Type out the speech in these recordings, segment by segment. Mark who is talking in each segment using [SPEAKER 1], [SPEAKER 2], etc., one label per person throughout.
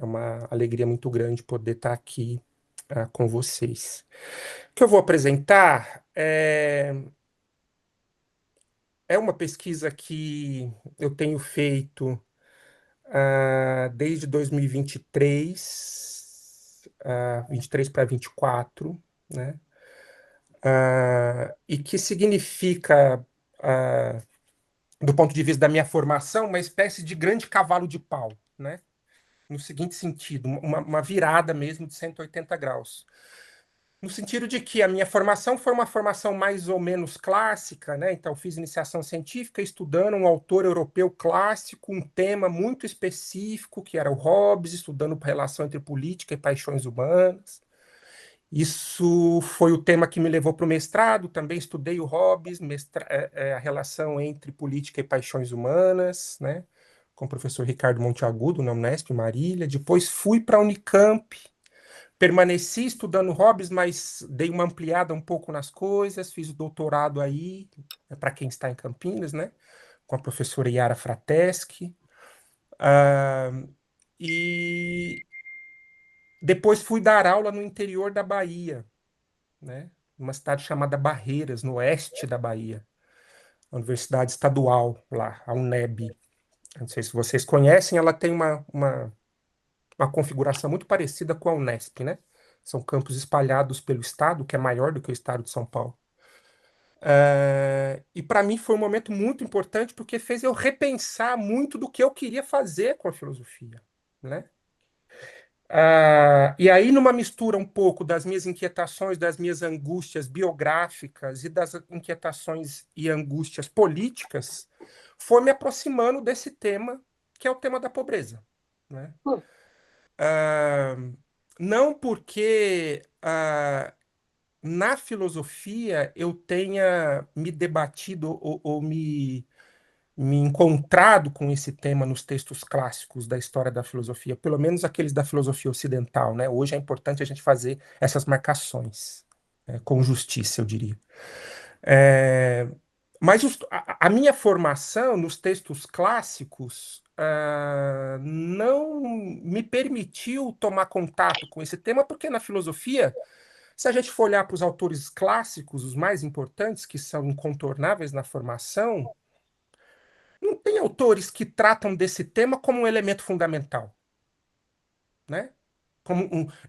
[SPEAKER 1] uma alegria muito grande poder estar aqui com vocês. O que eu vou apresentar é uma pesquisa que eu tenho feito desde 2023, 23 para 24, né? E que significa, do ponto de vista da minha formação, uma espécie de grande cavalo de pau, né? No seguinte sentido, uma virada mesmo de 180 graus. No sentido de que a minha formação foi uma formação mais ou menos clássica, né? Então, fiz iniciação científica estudando um autor europeu clássico, um tema muito específico, que era o Hobbes, estudando a relação entre política e paixões humanas. Isso foi o tema que me levou para o mestrado. Também estudei o Hobbes, a relação entre política e paixões humanas, né? Com o professor Ricardo Monteagudo, na Unesp, em Marília. Depois fui para a Unicamp, permaneci estudando Hobbes, mas dei uma ampliada um pouco nas coisas, fiz o doutorado aí, para quem está em Campinas, né? Com a professora Yara Frateschi. E depois fui dar aula no interior da Bahia, né? Numa cidade chamada Barreiras, no oeste da Bahia. A Universidade Estadual lá, a UNEB. Não sei se vocês conhecem, ela tem uma configuração muito parecida com a Unesp, né? São campos espalhados pelo estado, que é maior do que o estado de São Paulo. E para mim foi um momento muito importante porque fez eu repensar muito do que eu queria fazer com a filosofia, né? E aí, numa mistura um pouco das minhas inquietações, das minhas angústias biográficas e das inquietações e angústias políticas, foi me aproximando desse tema, que é o tema da pobreza, né? Não porque na filosofia eu tenha me debatido ou me encontrado com esse tema nos textos clássicos da história da filosofia, pelo menos aqueles da filosofia ocidental, né? Hoje é importante a gente fazer essas marcações, com justiça, eu diria. Mas a minha formação nos textos clássicos não me permitiu tomar contato com esse tema, porque na filosofia, se a gente for olhar para os autores clássicos, os mais importantes, que são incontornáveis na formação, não tem autores que tratam desse tema como um elemento fundamental, né?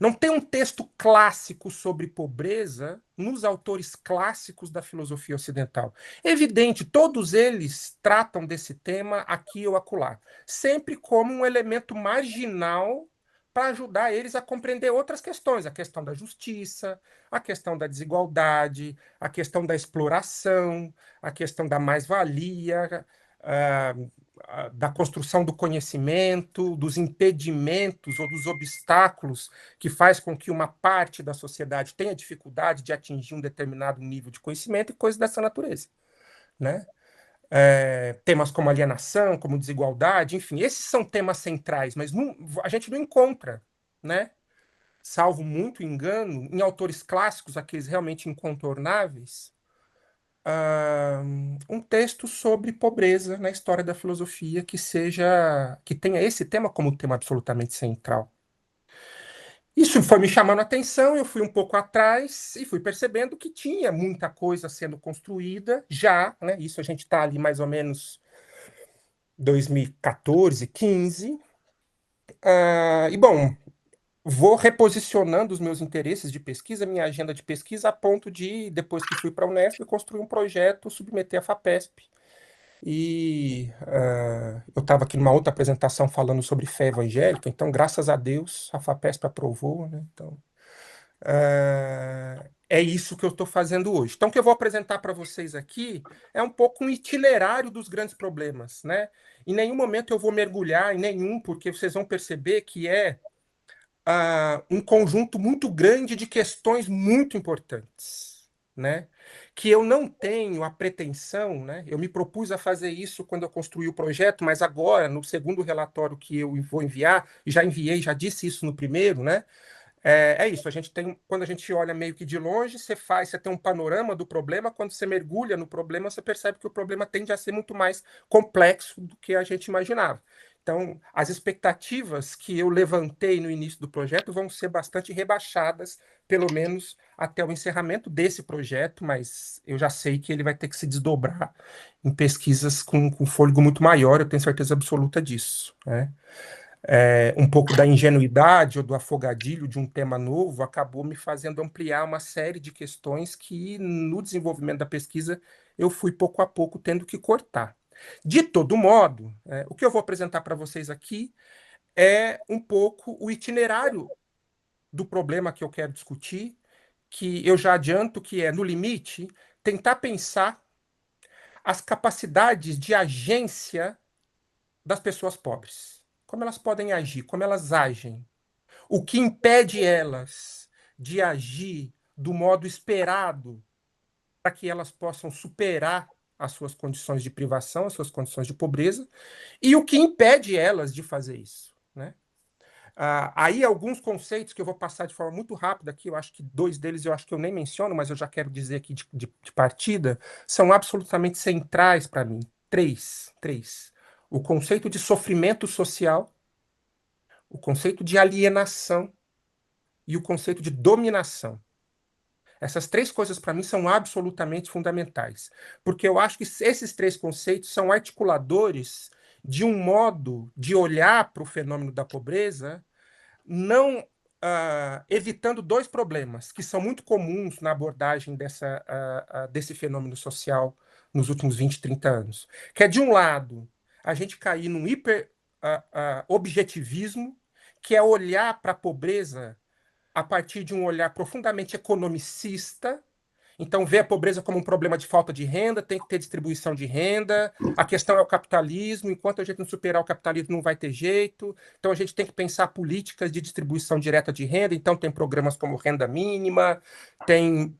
[SPEAKER 1] Não tem um texto clássico sobre pobreza nos autores clássicos da filosofia ocidental. É evidente, todos eles tratam desse tema aqui ou acolá, sempre como um elemento marginal para ajudar eles a compreender outras questões, a questão da justiça, a questão da desigualdade, a questão da exploração, a questão da mais-valia, da construção do conhecimento, dos impedimentos ou dos obstáculos que faz com que uma parte da sociedade tenha dificuldade de atingir um determinado nível de conhecimento e coisas dessa natureza, né? Temas como alienação, como desigualdade, enfim, esses são temas centrais, mas a gente não encontra, né? Salvo muito engano, em autores clássicos, aqueles realmente incontornáveis, um texto sobre pobreza na história da filosofia que tenha esse tema como tema absolutamente central. Isso foi me chamando a atenção, eu fui um pouco atrás e fui percebendo que tinha muita coisa sendo construída já, né? Isso a gente está ali mais ou menos 2014, 15. E bom, vou reposicionando os meus interesses de pesquisa, minha agenda de pesquisa, a ponto de, depois que fui para a Unesp, construir um projeto, submeter à FAPESP. Eu estava aqui numa outra apresentação falando sobre fé evangélica, então, graças a Deus, a FAPESP aprovou, né? Então, é isso que eu estou fazendo hoje. Então, o que eu vou apresentar para vocês aqui é um pouco um itinerário dos grandes problemas, né? Em nenhum momento eu vou mergulhar em nenhum, porque vocês vão perceber que é um conjunto muito grande de questões muito importantes, né? Que eu não tenho a pretensão, né? Eu me propus a fazer isso quando eu construí o projeto, mas agora, no segundo relatório que eu vou enviar, e já enviei, já disse isso no primeiro, né? É isso, a gente tem, quando a gente olha meio que de longe, você tem um panorama do problema, quando você mergulha no problema, você percebe que o problema tende a ser muito mais complexo do que a gente imaginava. Então, as expectativas que eu levantei no início do projeto vão ser bastante rebaixadas, pelo menos até o encerramento desse projeto, mas eu já sei que ele vai ter que se desdobrar em pesquisas com fôlego muito maior, eu tenho certeza absoluta disso, né? Um pouco da ingenuidade ou do afogadilho de um tema novo acabou me fazendo ampliar uma série de questões que, no desenvolvimento da pesquisa, eu fui pouco a pouco tendo que cortar. De todo modo, o que eu vou apresentar para vocês aqui é um pouco o itinerário do problema que eu quero discutir, que eu já adianto que é, no limite, tentar pensar as capacidades de agência das pessoas pobres. Como elas podem agir, como elas agem. O que impede elas de agir do modo esperado para que elas possam superar as suas condições de privação, as suas condições de pobreza, e o que impede elas de fazer isso, né? Aí alguns conceitos que eu vou passar de forma muito rápida aqui, eu acho que dois deles eu acho que eu nem menciono, mas eu já quero dizer aqui de partida, são absolutamente centrais para mim. Três. O conceito de sofrimento social, o conceito de alienação e o conceito de dominação. Essas três coisas, para mim, são absolutamente fundamentais, porque eu acho que esses três conceitos são articuladores de um modo de olhar para o fenômeno da pobreza, não evitando dois problemas que são muito comuns na abordagem desse fenômeno social nos últimos 20, 30 anos. Que é, de um lado, a gente cair num hiper objetivismo, que é olhar para a pobreza a partir de um olhar profundamente economicista. Então, vê a pobreza como um problema de falta de renda, tem que ter distribuição de renda, a questão é o capitalismo, enquanto a gente não superar o capitalismo não vai ter jeito, então a gente tem que pensar políticas de distribuição direta de renda, então tem programas como renda mínima, tem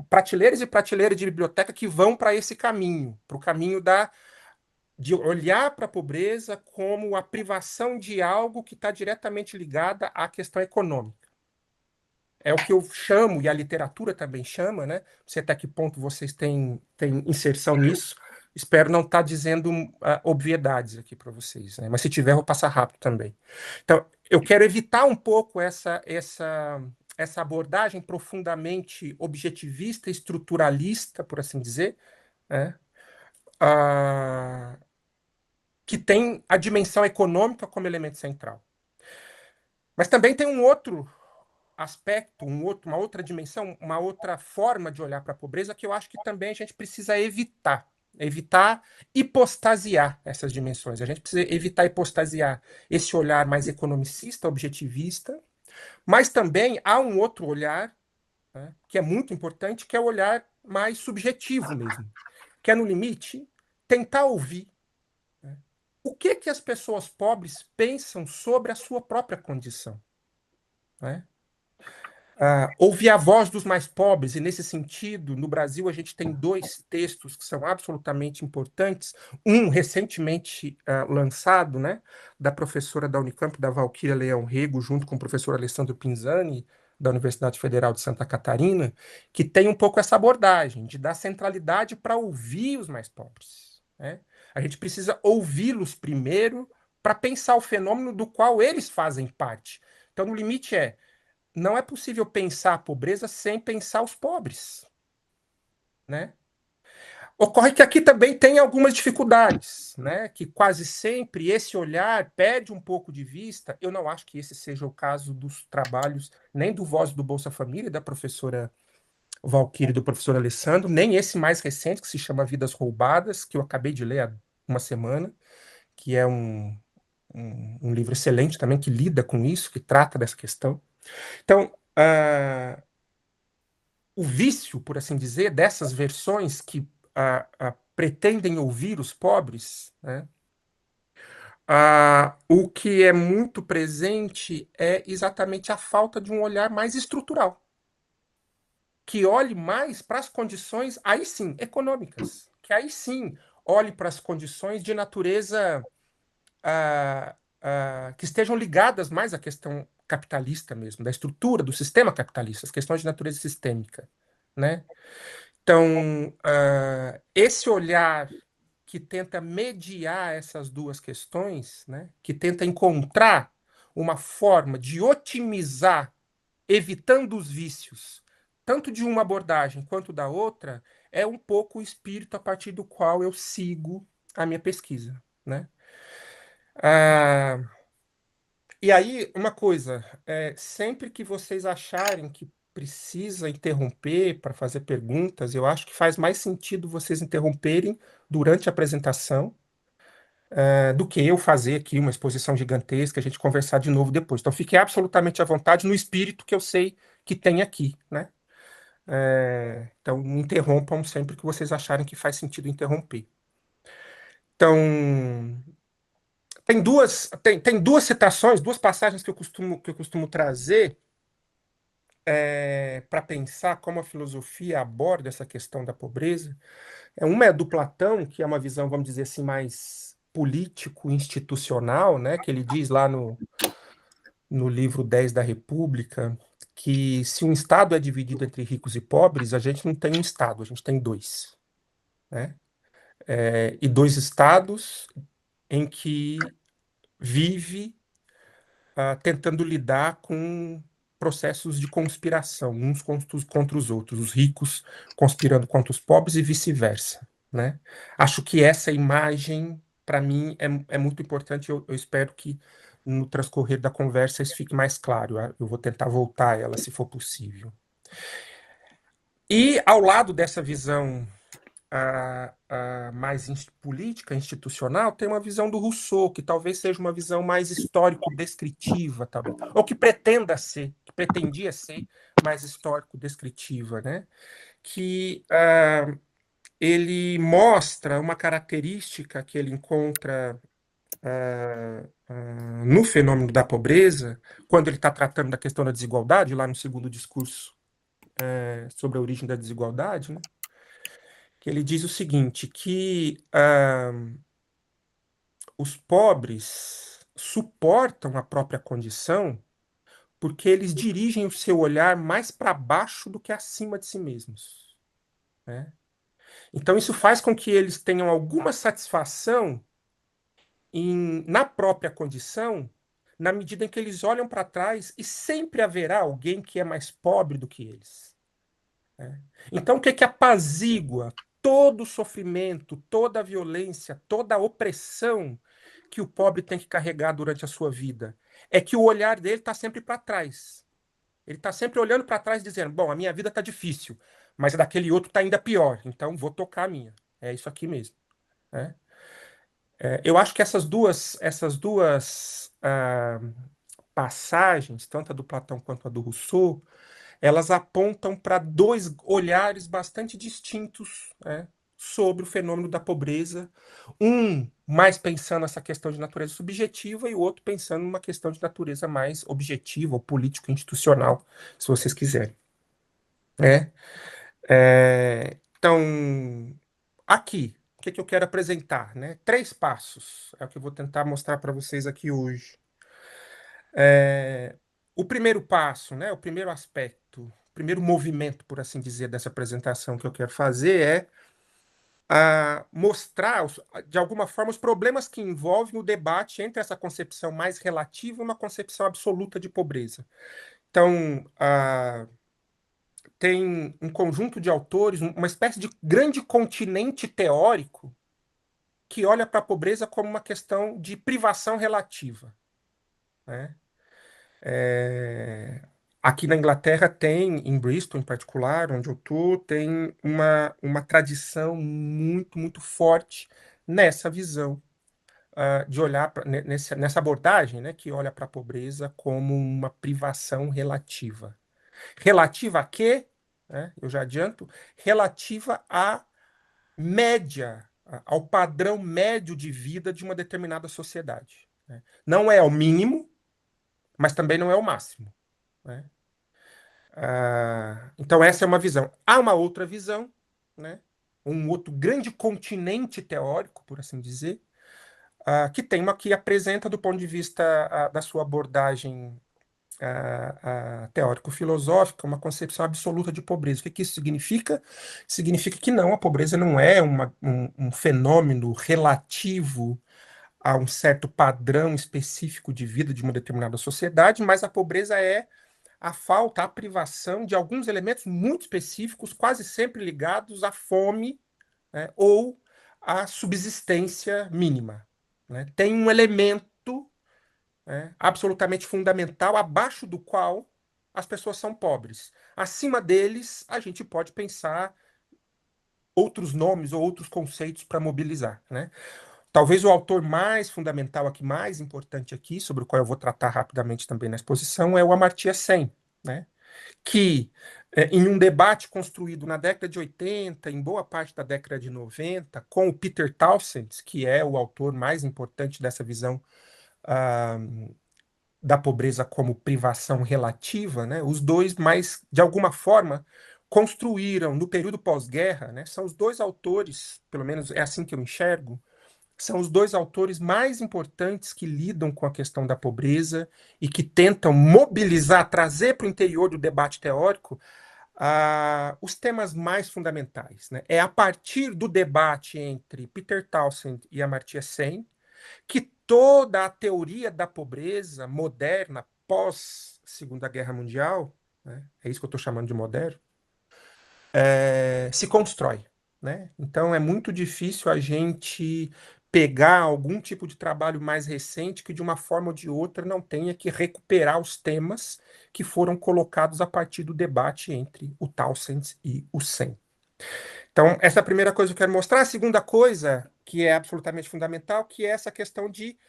[SPEAKER 1] prateleiras e prateleiras de biblioteca que vão para esse caminho, para o caminho de olhar para a pobreza como a privação de algo que está diretamente ligada à questão econômica. É o que eu chamo, e a literatura também chama, né? Não sei até que ponto vocês têm inserção nisso. Espero não estar dizendo obviedades aqui para vocês, né? Mas se tiver, eu vou passar rápido também. Então, eu quero evitar um pouco essa abordagem profundamente objetivista, estruturalista, por assim dizer, né? Ah, que tem a dimensão econômica como elemento central. Mas também tem um outro aspecto, uma outra dimensão, uma outra forma de olhar para a pobreza que eu acho que também a gente precisa evitar. Evitar hipostasiar essas dimensões. A gente precisa evitar hipostasiar esse olhar mais economicista, objetivista, mas também há um outro olhar, né, que é muito importante, que é o olhar mais subjetivo mesmo, que é, no limite, tentar ouvir, né, o que as pessoas pobres pensam sobre a sua própria condição, né? Ouvir a voz dos mais pobres, e nesse sentido, no Brasil, a gente tem dois textos que são absolutamente importantes. Um recentemente lançado, né, da professora da Unicamp, da Valquíria Leão Rego, junto com o professor Alessandro Pinzani, da Universidade Federal de Santa Catarina, que tem um pouco essa abordagem de dar centralidade para ouvir os mais pobres, né? A gente precisa ouvi-los primeiro para pensar o fenômeno do qual eles fazem parte. Então, no limite não é possível pensar a pobreza sem pensar os pobres, né? Ocorre que aqui também tem algumas dificuldades, né? Que quase sempre esse olhar perde um pouco de vista. Eu não acho que esse seja o caso dos trabalhos nem do Voz do Bolsa Família, da professora Valquíria e do professor Alessandro, nem esse mais recente, que se chama Vidas Roubadas, que eu acabei de ler há uma semana, que é um livro excelente também, que lida com isso, que trata dessa questão. Então, o vício, por assim dizer, dessas versões que pretendem ouvir os pobres, né? O que é muito presente é exatamente a falta de um olhar mais estrutural, que olhe mais para as condições, aí sim, econômicas, que aí sim olhe para as condições de natureza que estejam ligadas mais à questão capitalista mesmo, da estrutura do sistema capitalista, as questões de natureza sistêmica, né? Então, esse olhar que tenta mediar essas duas questões, né? Que tenta encontrar uma forma de otimizar, evitando os vícios, tanto de uma abordagem quanto da outra, é um pouco o espírito a partir do qual eu sigo a minha pesquisa, né? Ah, e aí, uma coisa, sempre que vocês acharem que precisa interromper para fazer perguntas, eu acho que faz mais sentido vocês interromperem durante a apresentação, do que eu fazer aqui uma exposição gigantesca, a gente conversar de novo depois. Então, fiquem absolutamente à vontade no espírito que eu sei que tem aqui, né? Então, me interrompam sempre que vocês acharem que faz sentido interromper. Então, tem duas citações, duas passagens que eu costumo trazer para pensar como a filosofia aborda essa questão da pobreza. Uma é do Platão, que é uma visão, vamos dizer assim, mais político-institucional, né? Que ele diz lá no livro 10 da República, que se um Estado é dividido entre ricos e pobres, a gente não tem um Estado, a gente tem dois, né? E dois estados em que vive tentando lidar com processos de conspiração, uns contra os outros, os ricos conspirando contra os pobres e vice-versa, né? Acho que essa imagem, para mim, é muito importante. Eu espero que no transcorrer da conversa isso fique mais claro. Eu vou tentar voltar a ela, se for possível. E ao lado dessa visão mais política, institucional, tem uma visão do Rousseau, que talvez seja uma visão mais histórico-descritiva também, ou que pretenda ser, que pretendia ser mais histórico-descritiva, né? Que ele mostra uma característica que ele encontra no fenômeno da pobreza, quando ele está tratando da questão da desigualdade, lá no segundo discurso sobre a origem da desigualdade, né? Que ele diz o seguinte, que os pobres suportam a própria condição porque eles dirigem o seu olhar mais para baixo do que acima de si mesmos, né? Então, isso faz com que eles tenham alguma satisfação na própria condição, na medida em que eles olham para trás e sempre haverá alguém que é mais pobre do que eles, né? Então, o que apazigua todo o sofrimento, toda a violência, toda a opressão que o pobre tem que carregar durante a sua vida? É que o olhar dele está sempre para trás. Ele está sempre olhando para trás, dizendo: bom, a minha vida está difícil, mas a daquele outro está ainda pior, então vou tocar a minha. É isso aqui mesmo, né? Eu acho que essas duas passagens, tanto a do Platão quanto a do Rousseau, elas apontam para dois olhares bastante distintos, né, sobre o fenômeno da pobreza. Um mais pensando nessa questão de natureza subjetiva e o outro pensando numa questão de natureza mais objetiva ou político-institucional, se vocês quiserem, né? Então, aqui, o que eu quero apresentar, né? Três passos é o que eu vou tentar mostrar para vocês aqui hoje. É, o primeiro passo, né, o primeiro aspecto, o primeiro movimento, por assim dizer, dessa apresentação que eu quero fazer é mostrar, de alguma forma, os problemas que envolvem o debate entre essa concepção mais relativa e uma concepção absoluta de pobreza. Então, tem um conjunto de autores, uma espécie de grande continente teórico que olha para a pobreza como uma questão de privação relativa, né? É, Aqui na Inglaterra tem, em Bristol em particular, onde eu estou, tem uma tradição muito, muito forte nessa visão, de olhar nessa abordagem, né, que olha para a pobreza como uma privação relativa. Relativa a quê? Né, eu já adianto, relativa à média, ao padrão médio de vida de uma determinada sociedade, né? Não é o mínimo, mas também não é o máximo, né? Então, essa é uma visão. Há uma outra visão, né? Um outro grande continente teórico, por assim dizer, que apresenta, do ponto de vista da sua abordagem teórico-filosófica, uma concepção absoluta de pobreza. O que que isso significa? Significa que não, a pobreza não é um fenômeno relativo a um certo padrão específico de vida de uma determinada sociedade, mas a pobreza é a falta, a privação de alguns elementos muito específicos, quase sempre ligados à fome, né, ou à subsistência mínima. Né? Tem um elemento, né, absolutamente fundamental, abaixo do qual as pessoas são pobres. Acima deles, a gente pode pensar outros nomes ou outros conceitos para mobilizar. Né? Talvez o autor mais fundamental aqui, mais importante aqui, sobre o qual eu vou tratar rapidamente também na exposição, é o Amartya Sen, né? Que, em um debate construído na década de 80, em boa parte da década de 90, com o Peter Townsend, que é o autor mais importante dessa visão ah, da pobreza como privação relativa, né? Os dois mais, de alguma forma, construíram no período pós-guerra, né? São os dois autores, pelo menos é assim que eu enxergo, são os dois autores mais importantes que lidam com a questão da pobreza e que tentam mobilizar, trazer para o interior do debate teórico os temas mais fundamentais. Né? É a partir do debate entre Peter Townsend e Amartya Sen que toda a teoria da pobreza moderna, pós Segunda Guerra Mundial, né? É isso que eu estou chamando de moderno, se constrói. Né? Então é muito difícil a gente pegar algum tipo de trabalho mais recente que de uma forma ou de outra não tenha que recuperar os temas que foram colocados a partir do debate entre o Townsend e o Sen. Então, essa é a primeira coisa que eu quero mostrar. A segunda coisa, que é absolutamente fundamental, que é essa questão de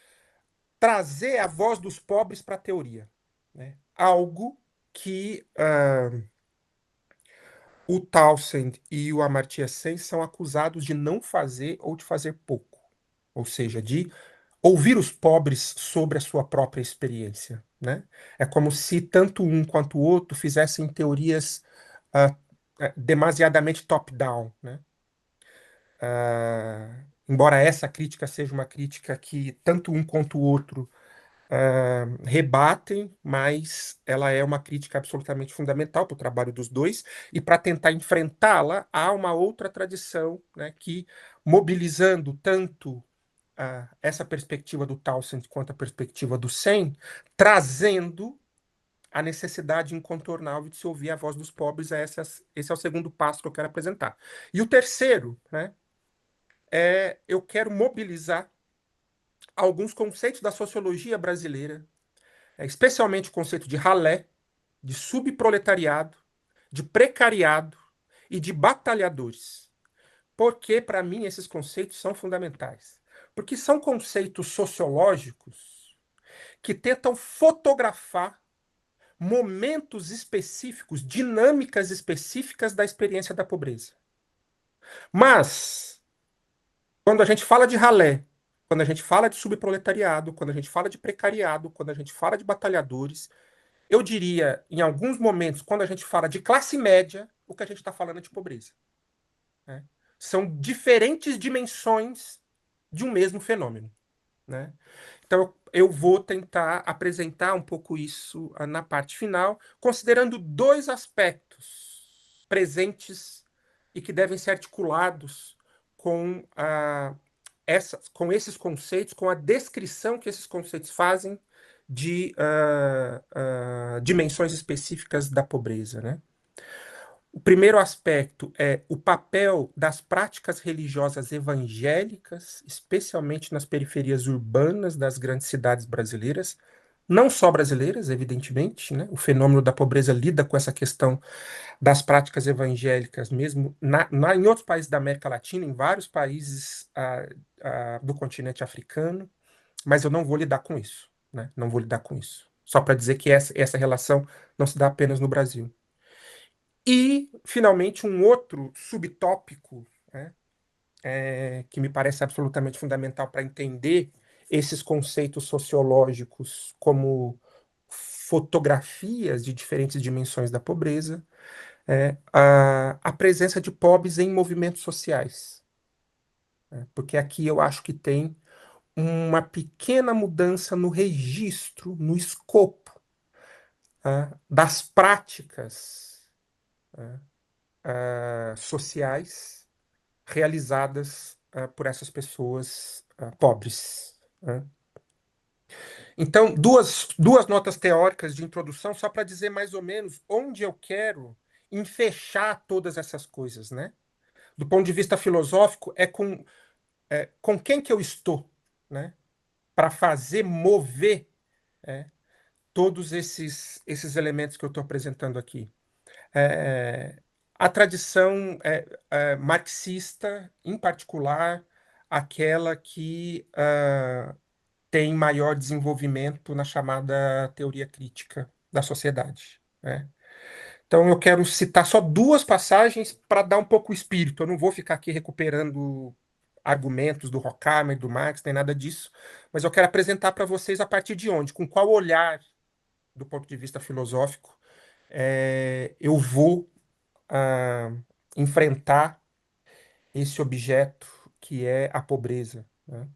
[SPEAKER 1] trazer a voz dos pobres para a teoria. Né? Algo que o Townsend e o Amartya Sen são acusados de não fazer ou de fazer pouco. Ou seja, de ouvir os pobres sobre a sua própria experiência. Né? É como se tanto um quanto o outro fizessem teorias ah, demasiadamente top-down. Né? Embora essa crítica seja uma crítica que tanto um quanto o outro rebatem, mas ela é uma crítica absolutamente fundamental para o trabalho dos dois, e para tentar enfrentá-la, há uma outra tradição, né, que, mobilizando tanto essa perspectiva do Townsend quanto a perspectiva do Sen, trazendo a necessidade incontornável de se ouvir a voz dos pobres, esse é o segundo passo que eu quero apresentar. E o terceiro, né, eu quero mobilizar alguns conceitos da sociologia brasileira, especialmente o conceito de ralé, de subproletariado, de precariado e de batalhadores. Porque, para mim, esses conceitos são fundamentais. Porque são conceitos sociológicos que tentam fotografar momentos específicos, dinâmicas específicas da experiência da pobreza. Mas, quando a gente fala de ralé, quando a gente fala de subproletariado, quando a gente fala de precariado, quando a gente fala de batalhadores, eu diria, em alguns momentos, quando a gente fala de classe média, o que a gente está falando é de pobreza. Né? São diferentes dimensões de um mesmo fenômeno. Né? Então, eu vou tentar apresentar um pouco isso na parte final, considerando dois aspectos presentes e que devem ser articulados com, com esses conceitos, com a descrição que esses conceitos fazem de dimensões específicas da pobreza. Né? O primeiro aspecto é o papel das práticas religiosas evangélicas, especialmente nas periferias urbanas das grandes cidades brasileiras, não só brasileiras, evidentemente, né? O fenômeno da pobreza lida com essa questão das práticas evangélicas, mesmo em outros países da América Latina, em vários países do continente africano, mas eu não vou lidar com isso, né? Não vou lidar com isso. Só para dizer que essa relação não se dá apenas no Brasil. E, finalmente, um outro subtópico, né, que me parece absolutamente fundamental para entender esses conceitos sociológicos como fotografias de diferentes dimensões da pobreza, é a presença de pobres em movimentos sociais. Né, porque aqui eu acho que tem uma pequena mudança no registro, no escopo das práticas sociais realizadas por essas pessoas pobres. Né? Então, duas notas teóricas de introdução, só para dizer mais ou menos onde eu quero fechar todas essas coisas, né? Do ponto de vista filosófico, com quem que eu estou, né? Para fazer mover todos esses elementos que eu estou apresentando aqui. É, a tradição marxista, em particular, aquela que tem maior desenvolvimento na chamada teoria crítica da sociedade. Né? Então, eu quero citar só duas passagens para dar um pouco o espírito. Eu não vou ficar aqui recuperando argumentos do Horkheimer, do Marx, nem nada disso, mas eu quero apresentar para vocês a partir de onde, com qual olhar, do ponto de vista filosófico, eu vou enfrentar esse objeto que é a pobreza. Né?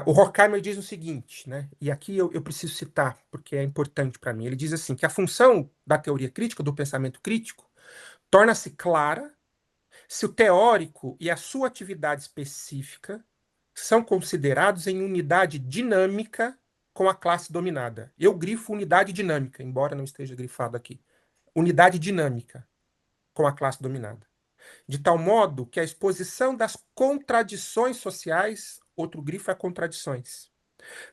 [SPEAKER 1] O Horkheimer diz o seguinte, né? E aqui eu preciso citar, porque é importante para mim. Ele diz assim, que a função da teoria crítica, do pensamento crítico, torna-se clara se o teórico e a sua atividade específica são considerados em unidade dinâmica com a classe dominada. Eu grifo unidade dinâmica, embora não esteja grifado aqui. Unidade dinâmica com a classe dominada. De tal modo que a exposição das contradições sociais, outro grifo é contradições,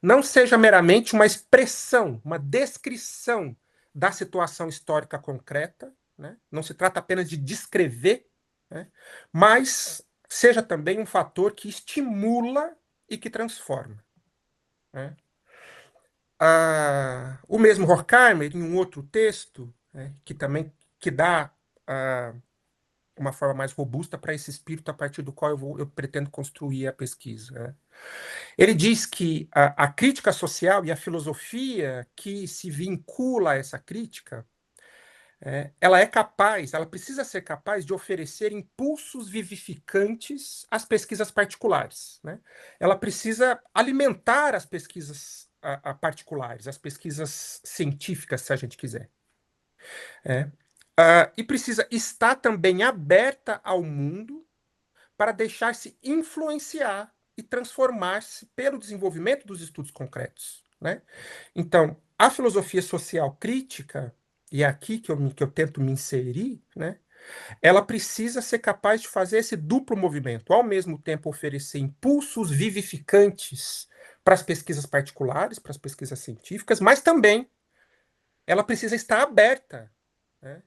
[SPEAKER 1] não seja meramente uma expressão, uma descrição da situação histórica concreta, né? Não se trata apenas de descrever, né? Mas seja também um fator que estimula e que transforma. Né? O mesmo Horkheimer, em um outro texto, né, que também que dá uma forma mais robusta para esse espírito a partir do qual eu pretendo construir a pesquisa. Né? Ele diz que a crítica social e a filosofia que se vincula a essa crítica, ela precisa ser capaz de oferecer impulsos vivificantes às pesquisas particulares. Né? Ela precisa alimentar as pesquisas particulares, as pesquisas científicas, se a gente quiser. E precisa estar também aberta ao mundo para deixar-se influenciar e transformar-se pelo desenvolvimento dos estudos concretos. Né? Então, a filosofia social crítica, e é aqui que eu tento me inserir, né? Ela precisa ser capaz de fazer esse duplo movimento, ao mesmo tempo oferecer impulsos vivificantes para as pesquisas particulares, para as pesquisas científicas, mas também ela precisa estar aberta, né,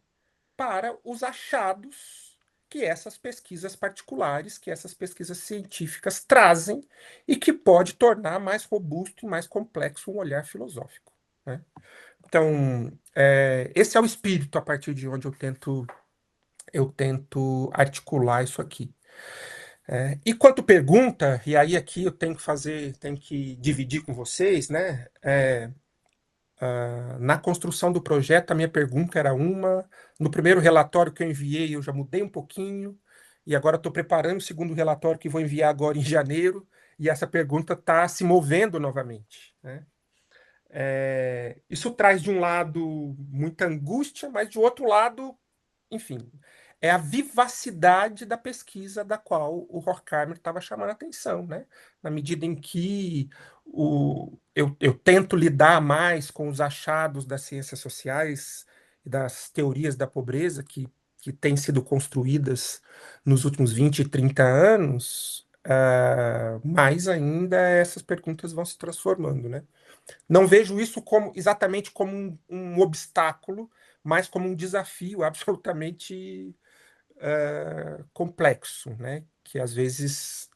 [SPEAKER 1] para os achados que essas pesquisas particulares, que essas pesquisas científicas trazem e que pode tornar mais robusto e mais complexo um olhar filosófico. Né? Então, esse é o espírito a partir de onde eu tento articular isso aqui. E quanto pergunta, e aí aqui eu tenho que dividir com vocês, né? Na construção do projeto, a minha pergunta era uma. No primeiro relatório que eu enviei, eu já mudei um pouquinho. E agora estou preparando o segundo relatório que vou enviar agora em janeiro. E essa pergunta está se movendo novamente. Né? Isso traz, de um lado, muita angústia, mas, de outro lado, enfim, é a vivacidade da pesquisa da qual o Horkheimer estava chamando a atenção, né? Na medida em que eu tento lidar mais com os achados das ciências sociais e das teorias da pobreza que têm sido construídas nos últimos 20, 30 anos, mais ainda essas perguntas vão se transformando, né? Não vejo isso exatamente como um obstáculo, mas como um desafio absolutamente complexo, né? Que às vezes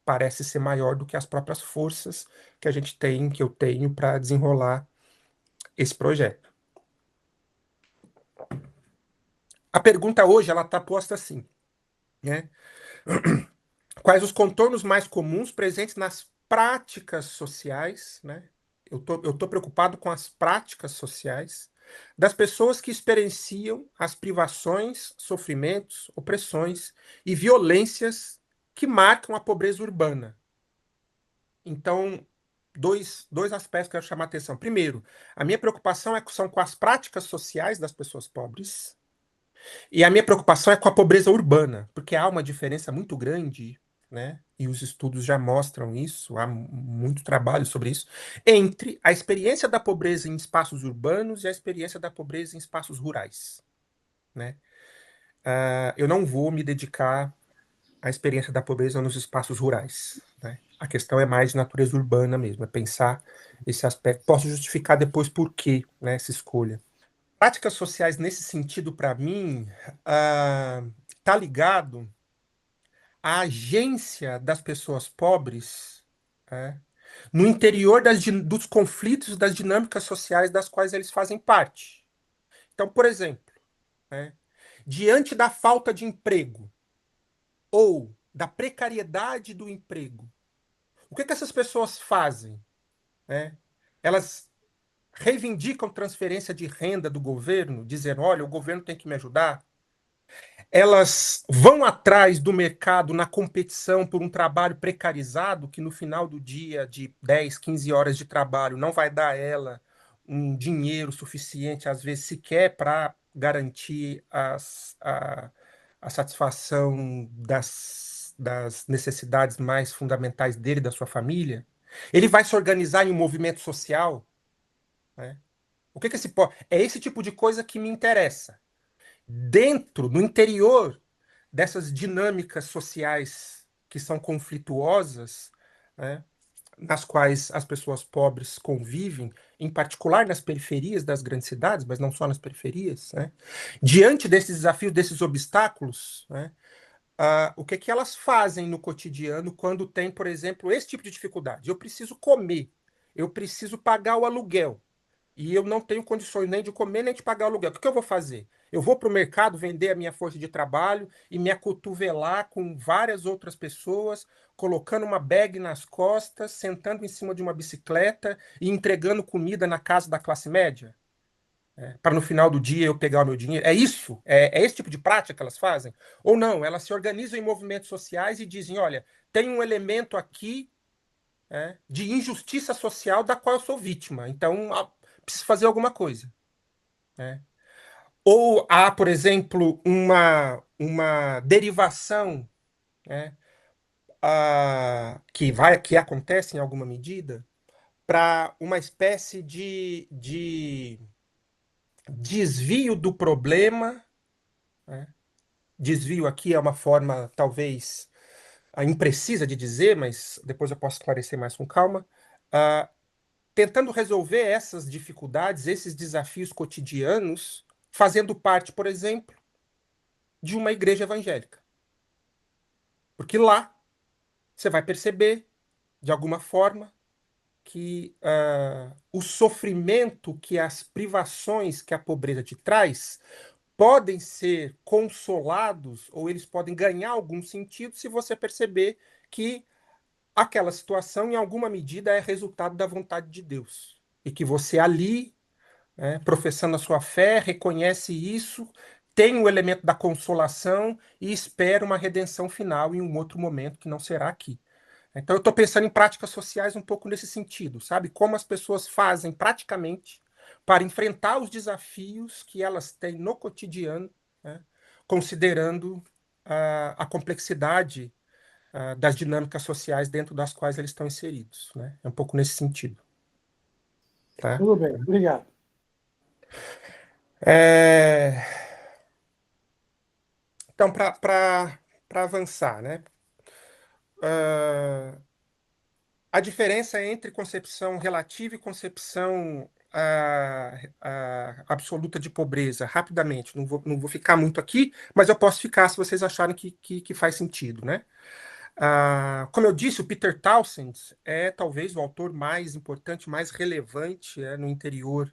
[SPEAKER 1] parece ser maior do que as próprias forças que a gente tem, que eu tenho para desenrolar esse projeto. A pergunta hoje ela está posta assim, né? Quais os contornos mais comuns presentes nas práticas sociais, né? Eu tô preocupado com as práticas sociais das pessoas que experienciam as privações, sofrimentos, opressões e violências que marcam a pobreza urbana. Então, dois aspectos que eu quero chamar a atenção. Primeiro, a minha preocupação são com as práticas sociais das pessoas pobres, e a minha preocupação é com a pobreza urbana, porque há uma diferença muito grande, né? E os estudos já mostram isso, há muito trabalho sobre isso, entre a experiência da pobreza em espaços urbanos e a experiência da pobreza em espaços rurais, né? Eu não vou me dedicar à experiência da pobreza nos espaços rurais, né? A questão é mais de natureza urbana mesmo, é pensar esse aspecto. Posso justificar depois por quê, né, essa escolha. Práticas sociais nesse sentido, para mim, está ligado à agência das pessoas pobres, né, no interior dos conflitos, das dinâmicas sociais das quais eles fazem parte. Então, por exemplo, né, diante da falta de emprego ou da precariedade do emprego, o que essas pessoas fazem? Né? Elas reivindicam transferência de renda do governo, dizendo: olha, o governo tem que me ajudar. Elas vão atrás do mercado na competição por um trabalho precarizado, que no final do dia, de 10, 15 horas de trabalho, não vai dar a ela um dinheiro suficiente, às vezes sequer para garantir a satisfação das necessidades mais fundamentais dele e da sua família. Ele vai se organizar em um movimento social, né? O que esse é esse tipo de coisa que me interessa. Dentro, no interior dessas dinâmicas sociais que são conflituosas, né, nas quais as pessoas pobres convivem, em particular nas periferias das grandes cidades, mas não só nas periferias, né, diante desses desafios, desses obstáculos, né, o que elas fazem no cotidiano quando tem, por exemplo, esse tipo de dificuldade? Eu preciso comer, eu preciso pagar o aluguel, e eu não tenho condições nem de comer nem de pagar o aluguel. O que eu vou fazer? Eu vou para o mercado vender a minha força de trabalho e me acotovelar com várias outras pessoas, colocando uma bag nas costas, sentando em cima de uma bicicleta e entregando comida na casa da classe média? Para no final do dia eu pegar o meu dinheiro. É isso? É esse tipo de prática que elas fazem? Ou não? Elas se organizam em movimentos sociais e dizem: olha, tem um elemento aqui, de injustiça social da qual eu sou vítima. Então, preciso fazer alguma coisa. Né? Ou há, por exemplo, uma derivação, né, que acontece em alguma medida para uma espécie de desvio do problema. Né? Desvio aqui é uma forma talvez imprecisa de dizer, mas depois eu posso esclarecer mais com calma. ah, Tentando resolver essas dificuldades, esses desafios cotidianos, fazendo parte, por exemplo, de uma igreja evangélica. Porque lá você vai perceber, de alguma forma, que o sofrimento, que as privações que a pobreza te traz, podem ser consolados ou eles podem ganhar algum sentido se você perceber que aquela situação, em alguma medida, é resultado da vontade de Deus. E que você ali, professando a sua fé, reconhece isso, tem o elemento da consolação e espera uma redenção final em um outro momento que não será aqui. Então, eu estou pensando em práticas sociais um pouco nesse sentido, sabe? Como as pessoas fazem praticamente para enfrentar os desafios que elas têm no cotidiano, né? Considerando a complexidade das dinâmicas sociais dentro das quais eles estão inseridos, né? É um pouco nesse sentido, tá?
[SPEAKER 2] Tudo bem, obrigado.
[SPEAKER 1] É, Então, para avançar, né? Ah, a diferença entre concepção relativa e concepção absoluta de pobreza, rapidamente, não vou ficar muito aqui, mas eu posso ficar se vocês acharem que faz sentido, né? Como eu disse, o Peter Townsend é talvez o autor mais importante, mais relevante no interior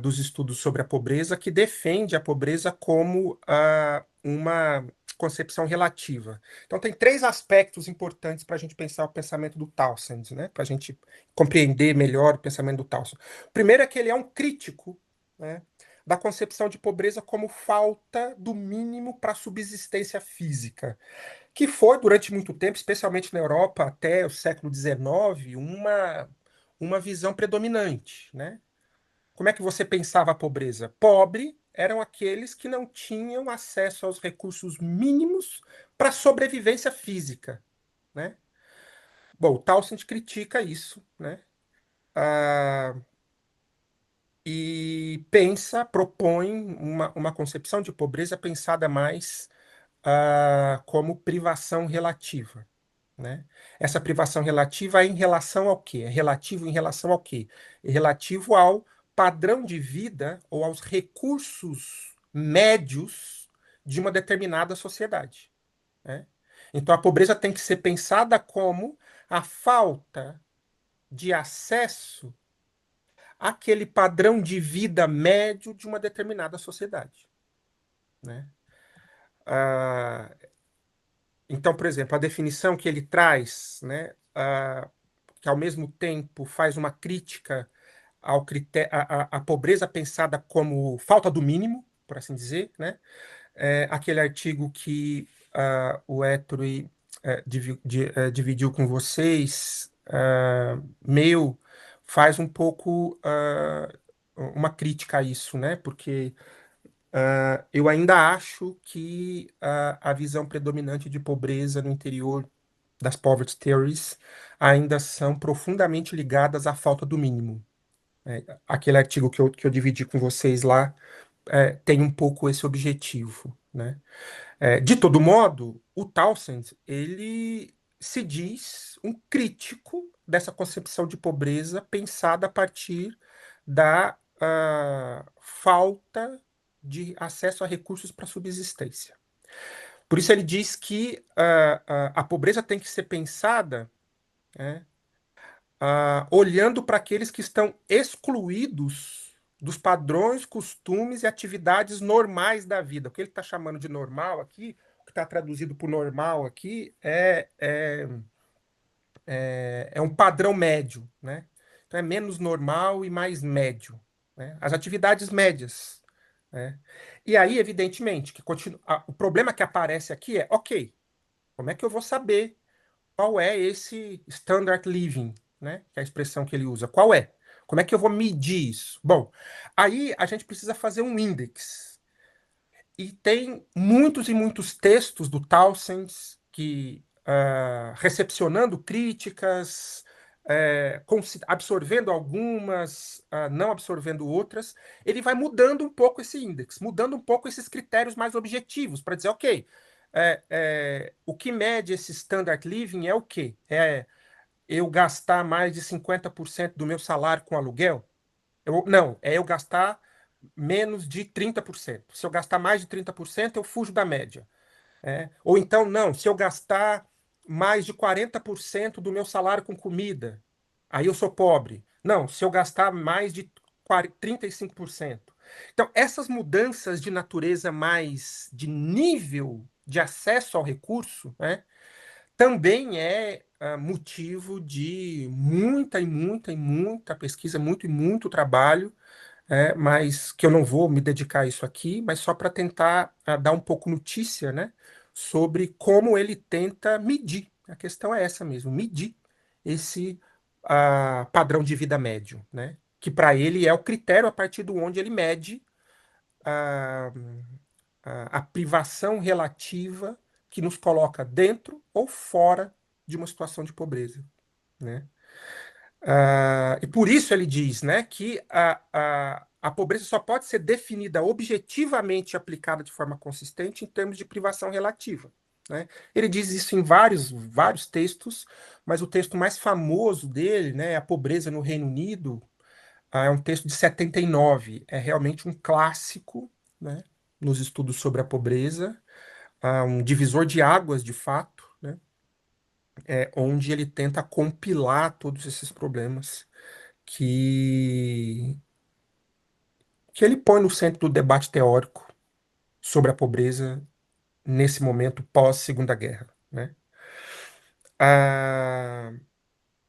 [SPEAKER 1] dos estudos sobre a pobreza, que defende a pobreza como uma concepção relativa. Então, tem três aspectos importantes para a gente pensar o pensamento do Townsend, né? Para a gente compreender melhor o pensamento do Townsend. O primeiro é que ele é um crítico, né, da concepção de pobreza como falta do mínimo para a subsistência física. que foi durante muito tempo, especialmente na Europa até o século XIX, uma visão predominante, né? Como é que você pensava a pobreza? Pobre eram aqueles que não tinham acesso aos recursos mínimos para sobrevivência física, né? Bom, o Townsend critica isso, né? Ah, e propõe uma concepção de pobreza pensada mais como privação relativa, né? Essa privação relativa é em relação ao quê? É relativo em relação ao quê? É relativo ao padrão de vida ou aos recursos médios de uma determinada sociedade, né? Então, a pobreza tem que ser pensada como a falta de acesso àquele padrão de vida médio de uma determinada sociedade, né? Ah, então, por exemplo, a definição que ele traz, né, que ao mesmo tempo faz uma crítica ao critério, à pobreza pensada como falta do mínimo, por assim dizer, né? Aquele artigo que o Ettore dividiu com vocês, meu, faz um pouco uma crítica a isso, né? Porque eu ainda acho que a visão predominante de pobreza no interior das poverty theories ainda são profundamente ligadas à falta do mínimo. Aquele artigo que eu dividi com vocês lá tem um pouco esse objetivo, né? De todo modo, o Townsend, ele se diz um crítico dessa concepção de pobreza pensada a partir da falta de acesso a recursos para subsistência. Por isso ele diz que a pobreza tem que ser pensada, né, olhando para aqueles que estão excluídos dos padrões, costumes e atividades normais da vida. O que ele está chamando de normal aqui, o que está traduzido por normal aqui, é um padrão médio, né? Então é menos normal e mais médio, né? As atividades médias, né? E aí, evidentemente, o problema que aparece aqui é, ok, como é que eu vou saber qual é esse standard living, né? Que é a expressão que ele usa. Qual é? Como é que eu vou medir isso? Bom, aí a gente precisa fazer um index. E tem muitos e muitos textos do Townsend que, recepcionando críticas, absorvendo algumas, não absorvendo outras, ele vai mudando um pouco esse index, mudando um pouco esses critérios mais objetivos, para dizer, ok, o que mede esse standard living é o quê? É eu gastar mais de 50% do meu salário com aluguel? Não, é eu gastar menos de 30%. Se eu gastar mais de 30%, eu fujo da média. Ou então, não, se eu gastar mais de 40% do meu salário com comida, aí eu sou pobre. Não, se eu gastar mais de 35%. Então, essas mudanças de natureza mais de nível de acesso ao recurso, né, também é motivo de muita e muita e muita pesquisa, muito e muito trabalho, mas que eu não vou me dedicar a isso aqui, mas só para tentar dar um pouco notícia, né, sobre como ele tenta medir. A questão é essa mesmo, medir esse padrão de vida médio, né, que para ele é o critério a partir do onde ele mede a, a privação relativa que nos coloca dentro ou fora de uma situação de pobreza, né? E por isso ele diz, né, que a pobreza só pode ser definida objetivamente e aplicada de forma consistente em termos de privação relativa, né? Ele diz isso em vários textos, mas o texto mais famoso dele, né, é A Pobreza no Reino Unido, é um texto de 79, é realmente um clássico, né, nos estudos sobre a pobreza, um divisor de águas, de fato, né, onde ele tenta compilar todos esses problemas que, que ele põe no centro do debate teórico sobre a pobreza nesse momento pós-Segunda Guerra, né? Ah,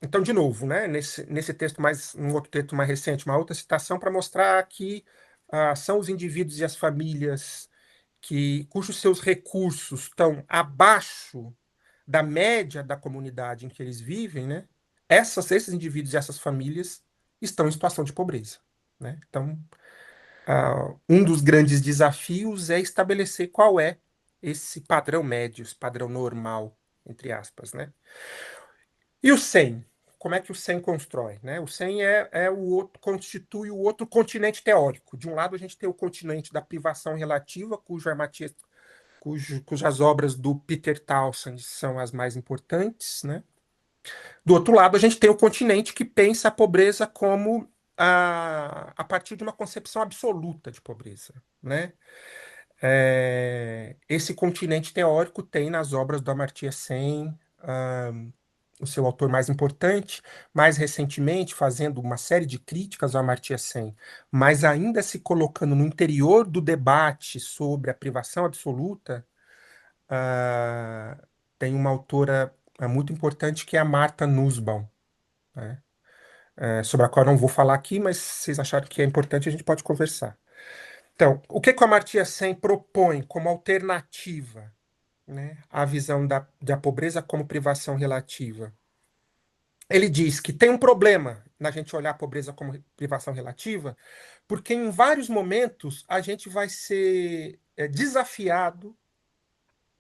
[SPEAKER 1] então, de novo, né, nesse texto um outro texto mais recente, uma outra citação para mostrar que são os indivíduos e as famílias cujos seus recursos estão abaixo da média da comunidade em que eles vivem, né? Esses indivíduos e essas famílias estão em situação de pobreza, né? Então, um dos grandes desafios é estabelecer qual é esse padrão médio, esse padrão normal, entre aspas, né? E o 100? Como é que o 100 constrói, né? O 100 constitui o outro continente teórico. De um lado, a gente tem o continente da privação relativa, cujas obras do Peter Townsend são as mais importantes, né? Do outro lado, a gente tem o continente que pensa a pobreza como a partir de uma concepção absoluta de pobreza, né? Esse continente teórico tem nas obras do Amartya Sen, o seu autor mais importante, mais recentemente fazendo uma série de críticas ao Amartya Sen, mas ainda se colocando no interior do debate sobre a privação absoluta. Tem uma autora muito importante que é a Martha Nussbaum, né? Sobre a qual eu não vou falar aqui, mas se vocês acharem que é importante, a gente pode conversar. Então, o que que o Amartya Sen propõe como alternativa, né, à visão da pobreza como privação relativa? Ele diz que tem um problema na gente olhar a pobreza como privação relativa, porque em vários momentos a gente vai ser desafiado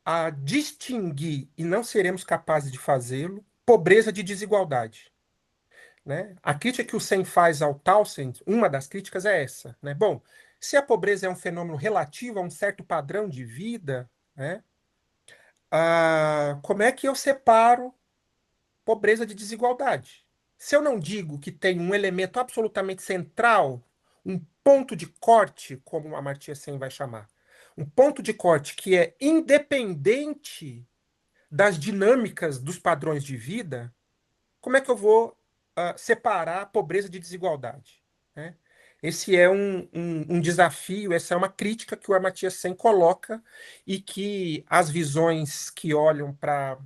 [SPEAKER 1] a distinguir, e não seremos capazes de fazê-lo, pobreza de desigualdade, né? A crítica que o Sen faz ao Townsend, uma das críticas é essa, né? Bom, se a pobreza é um fenômeno relativo a um certo padrão de vida, né? Como é que eu separo pobreza de desigualdade? Se eu não digo que tem um elemento absolutamente central, um ponto de corte, como a Amartya Sen vai chamar, um ponto de corte que é independente das dinâmicas dos padrões de vida, como é que eu vou separar pobreza de desigualdade, né? Esse é um desafio, essa é uma crítica que o Amartya Sen coloca e que as visões que olham para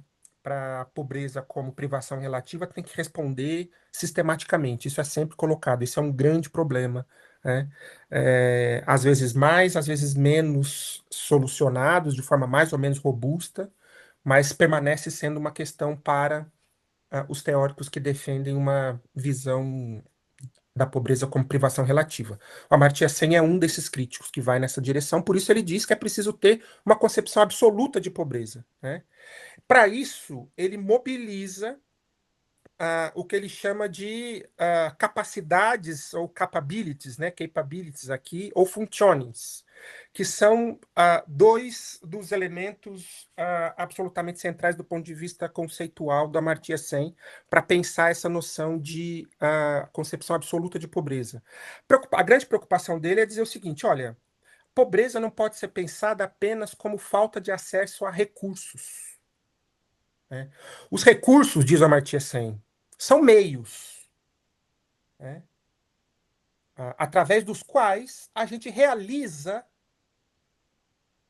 [SPEAKER 1] a pobreza como privação relativa têm que responder sistematicamente. Isso é sempre colocado, isso é um grande problema, né? Às vezes mais, às vezes menos solucionados, de forma mais ou menos robusta, mas permanece sendo uma questão para os teóricos que defendem uma visão da pobreza como privação relativa. O Amartya Sen é um desses críticos que vai nessa direção, por isso ele diz que é preciso ter uma concepção absoluta de pobreza, né? Para isso, ele mobiliza o que ele chama de capacidades ou capabilities, né? Capabilities aqui, ou functionings, que são dois dos elementos absolutamente centrais do ponto de vista conceitual do Amartya Sen para pensar essa noção de concepção absoluta de pobreza. A grande preocupação dele é dizer o seguinte: olha, pobreza não pode ser pensada apenas como falta de acesso a recursos, né? Os recursos, diz o Amartya Sen, são meios, né, através dos quais a gente realiza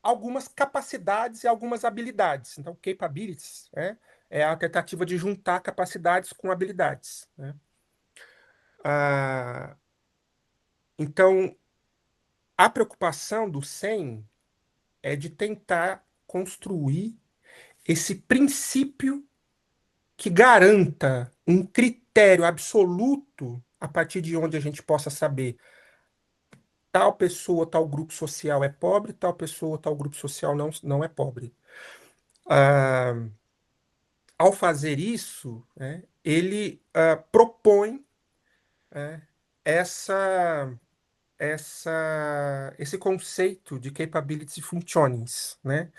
[SPEAKER 1] algumas capacidades e algumas habilidades. Então, capabilities, né, é a tentativa de juntar capacidades com habilidades, né? Ah, então, a preocupação do Sen é de tentar construir esse princípio que garanta um critério absoluto a partir de onde a gente possa saber tal pessoa, tal grupo social é pobre, tal pessoa, tal grupo social não é pobre. Ah, Ao fazer isso, né, ele propõe, né, essa, esse conceito de capabilities functionings, né?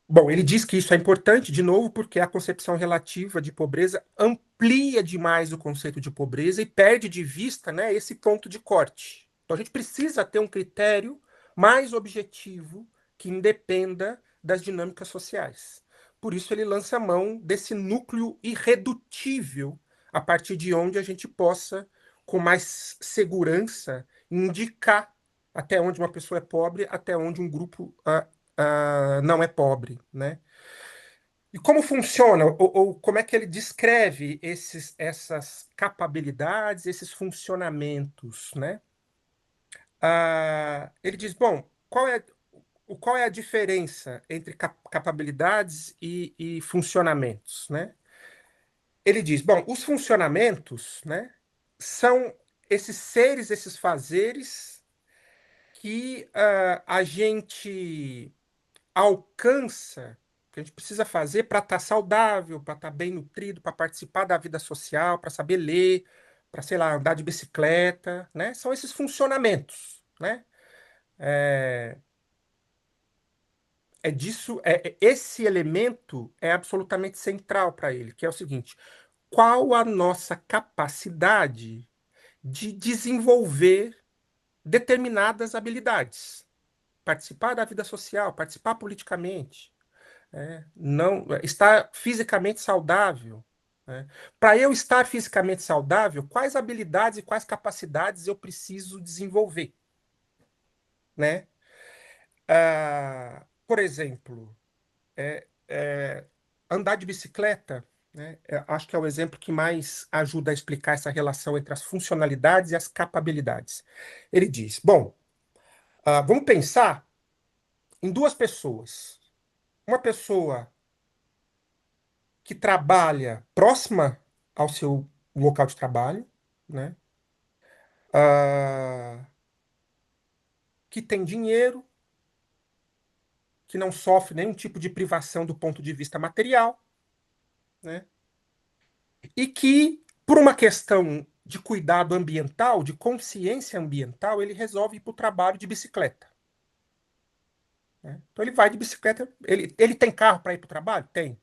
[SPEAKER 1] Bom, ele diz que isso é importante, de novo, porque a concepção relativa de pobreza amplia demais o conceito de pobreza e perde de vista, né, esse ponto de corte. Então, a gente precisa ter um critério mais objetivo que independa das dinâmicas sociais. Por isso, ele lança a mão desse núcleo irredutível, a partir de onde a gente possa, com mais segurança, indicar até onde uma pessoa é pobre, até onde um grupo não é pobre, né? E como funciona, ou como é que ele descreve essas capabilidades, esses funcionamentos, né? Ele diz, bom, qual é qual é a diferença entre capabilidades e funcionamentos, né? Ele diz, bom, os funcionamentos, né, são esses seres, esses fazeres que a gente alcança, que a gente precisa fazer para estar saudável, para estar bem nutrido, para participar da vida social, para saber ler, para, sei lá, andar de bicicleta, né? São esses funcionamentos, né? É, esse elemento é absolutamente central para ele, que é o seguinte: qual a nossa capacidade de desenvolver determinadas habilidades? Participar da vida social, participar politicamente, não estar fisicamente saudável. Né? Para eu estar fisicamente saudável, quais habilidades e quais capacidades eu preciso desenvolver, né? Por exemplo, andar de bicicleta, né? Acho que é o exemplo que mais ajuda a explicar essa relação entre as funcionalidades e as capabilidades. Ele diz: bom, vamos pensar em duas pessoas. Uma pessoa que trabalha próxima ao seu local de trabalho, né? Ah, que tem dinheiro, que não sofre nenhum tipo de privação do ponto de vista material, né? E que, por uma questão de cuidado ambiental, de consciência ambiental, ele resolve ir para o trabalho de bicicleta. Né? Então ele vai de bicicleta. Ele tem carro para ir para o trabalho? Tem.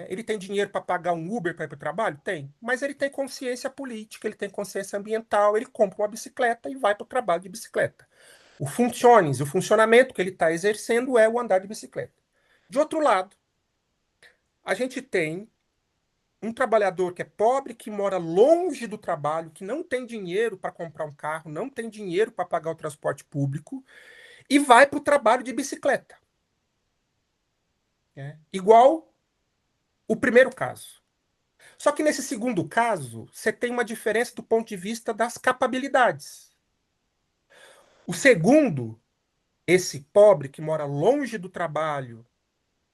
[SPEAKER 1] Ele tem dinheiro para pagar um Uber para ir para o trabalho? Tem. Mas ele tem consciência política, ele tem consciência ambiental, ele compra uma bicicleta e vai para o trabalho de bicicleta. O funcionamento que ele está exercendo é o andar de bicicleta. De outro lado, a gente tem um trabalhador que é pobre, que mora longe do trabalho, que não tem dinheiro para comprar um carro, não tem dinheiro para pagar o transporte público e vai para o trabalho de bicicleta. Igual o primeiro caso. Só que nesse segundo caso, você tem uma diferença do ponto de vista das capabilidades. O segundo, esse pobre que mora longe do trabalho,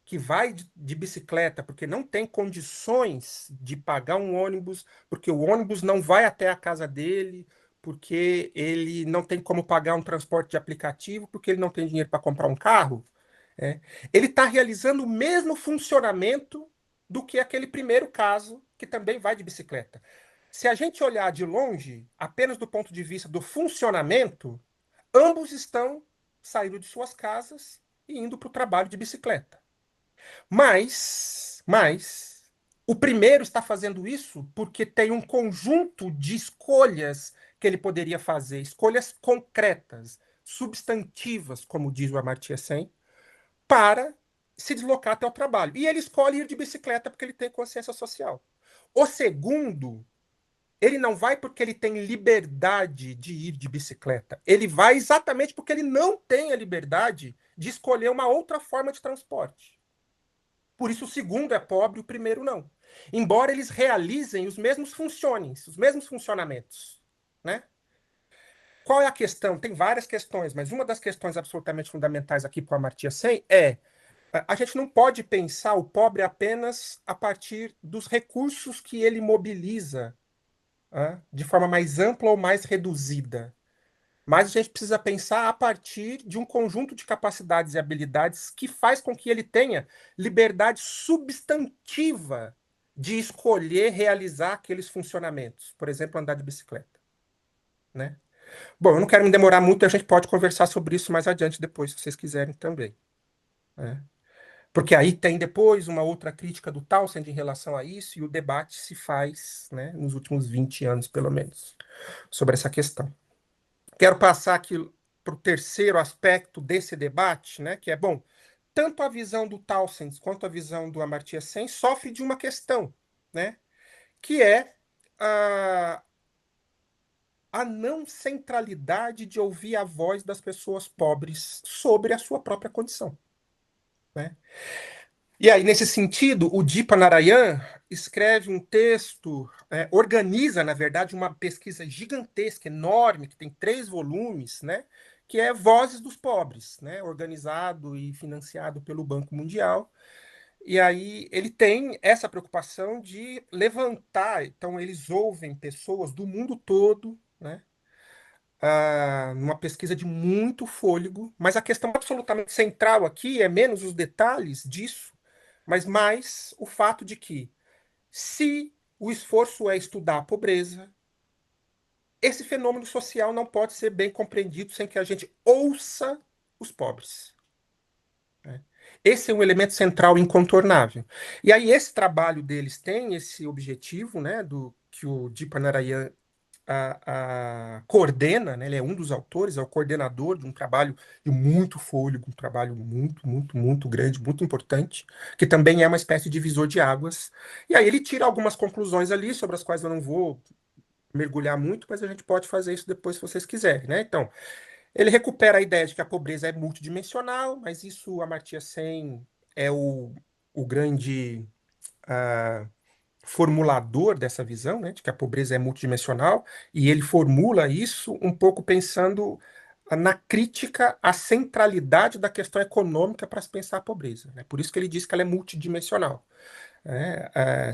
[SPEAKER 1] que vai de bicicleta porque não tem condições de pagar um ônibus, porque o ônibus não vai até a casa dele, porque ele não tem como pagar um transporte de aplicativo, porque ele não tem dinheiro para comprar um carro, é, ele está realizando o mesmo funcionamento do que aquele primeiro caso, que também vai de bicicleta. Se a gente olhar de longe, apenas do ponto de vista do funcionamento, ambos estão saindo de suas casas e indo para o trabalho de bicicleta. Mas, o primeiro está fazendo isso porque tem um conjunto de escolhas que ele poderia fazer, escolhas concretas, substantivas, como diz o Amartya Sen, para se deslocar até o trabalho. E ele escolhe ir de bicicleta porque ele tem consciência social. O segundo, ele não vai porque ele tem liberdade de ir de bicicleta. Ele vai exatamente porque ele não tem a liberdade de escolher uma outra forma de transporte. Por isso o segundo é pobre, o primeiro não. Embora eles realizem os mesmos funções, os mesmos funcionamentos, né? Qual é a questão? Tem várias questões, mas uma das questões absolutamente fundamentais aqui para o Amartya Sen é a gente não pode pensar o pobre apenas a partir dos recursos que ele mobiliza, de forma mais ampla ou mais reduzida. Mas a gente precisa pensar a partir de um conjunto de capacidades e habilidades que faz com que ele tenha liberdade substantiva de escolher realizar aqueles funcionamentos. Por exemplo, andar de bicicleta, né? Bom, eu não quero me demorar muito, a gente pode conversar sobre isso mais adiante depois, se vocês quiserem também, né? Porque aí tem depois uma outra crítica do Townsend em relação a isso, e o debate se faz, né, nos últimos 20 anos, pelo menos, sobre essa questão. Quero passar aqui para o terceiro aspecto desse debate, né, que é, bom, tanto a visão do Townsend quanto a visão do Amartya Sen sofre de uma questão, né, que é a não centralidade de ouvir a voz das pessoas pobres sobre a sua própria condição, né? E aí, nesse sentido, o Deepa Narayan escreve um texto, organiza, na verdade, uma pesquisa gigantesca, enorme, que tem 3 volumes, né? que é Vozes dos Pobres, né? Organizado e financiado pelo Banco Mundial. E aí ele tem essa preocupação de levantar, então eles ouvem pessoas do mundo todo, né? Numa pesquisa de muito fôlego, mas a questão absolutamente central aqui é menos os detalhes disso, mas mais o fato de que, se o esforço é estudar a pobreza, esse fenômeno social não pode ser bem compreendido sem que a gente ouça os pobres, né? Esse é um elemento central incontornável. E aí esse trabalho deles tem esse objetivo, né, do que o Deepa Narayan coordena, né? Ele é um dos autores, é o coordenador de um trabalho de muito fôlego, um trabalho muito, muito, muito grande, muito importante, que também é uma espécie de divisor de águas. E aí ele tira algumas conclusões ali, sobre as quais eu não vou mergulhar muito, mas a gente pode fazer isso depois se vocês quiserem, né? Então, ele recupera a ideia de que a pobreza é multidimensional, mas isso Amartya Sen é o grande ah, formulador dessa visão, né, de que a pobreza é multidimensional, e ele formula isso um pouco pensando na crítica à centralidade da questão econômica para se pensar a pobreza, né? Por isso que ele diz que ela é multidimensional, né?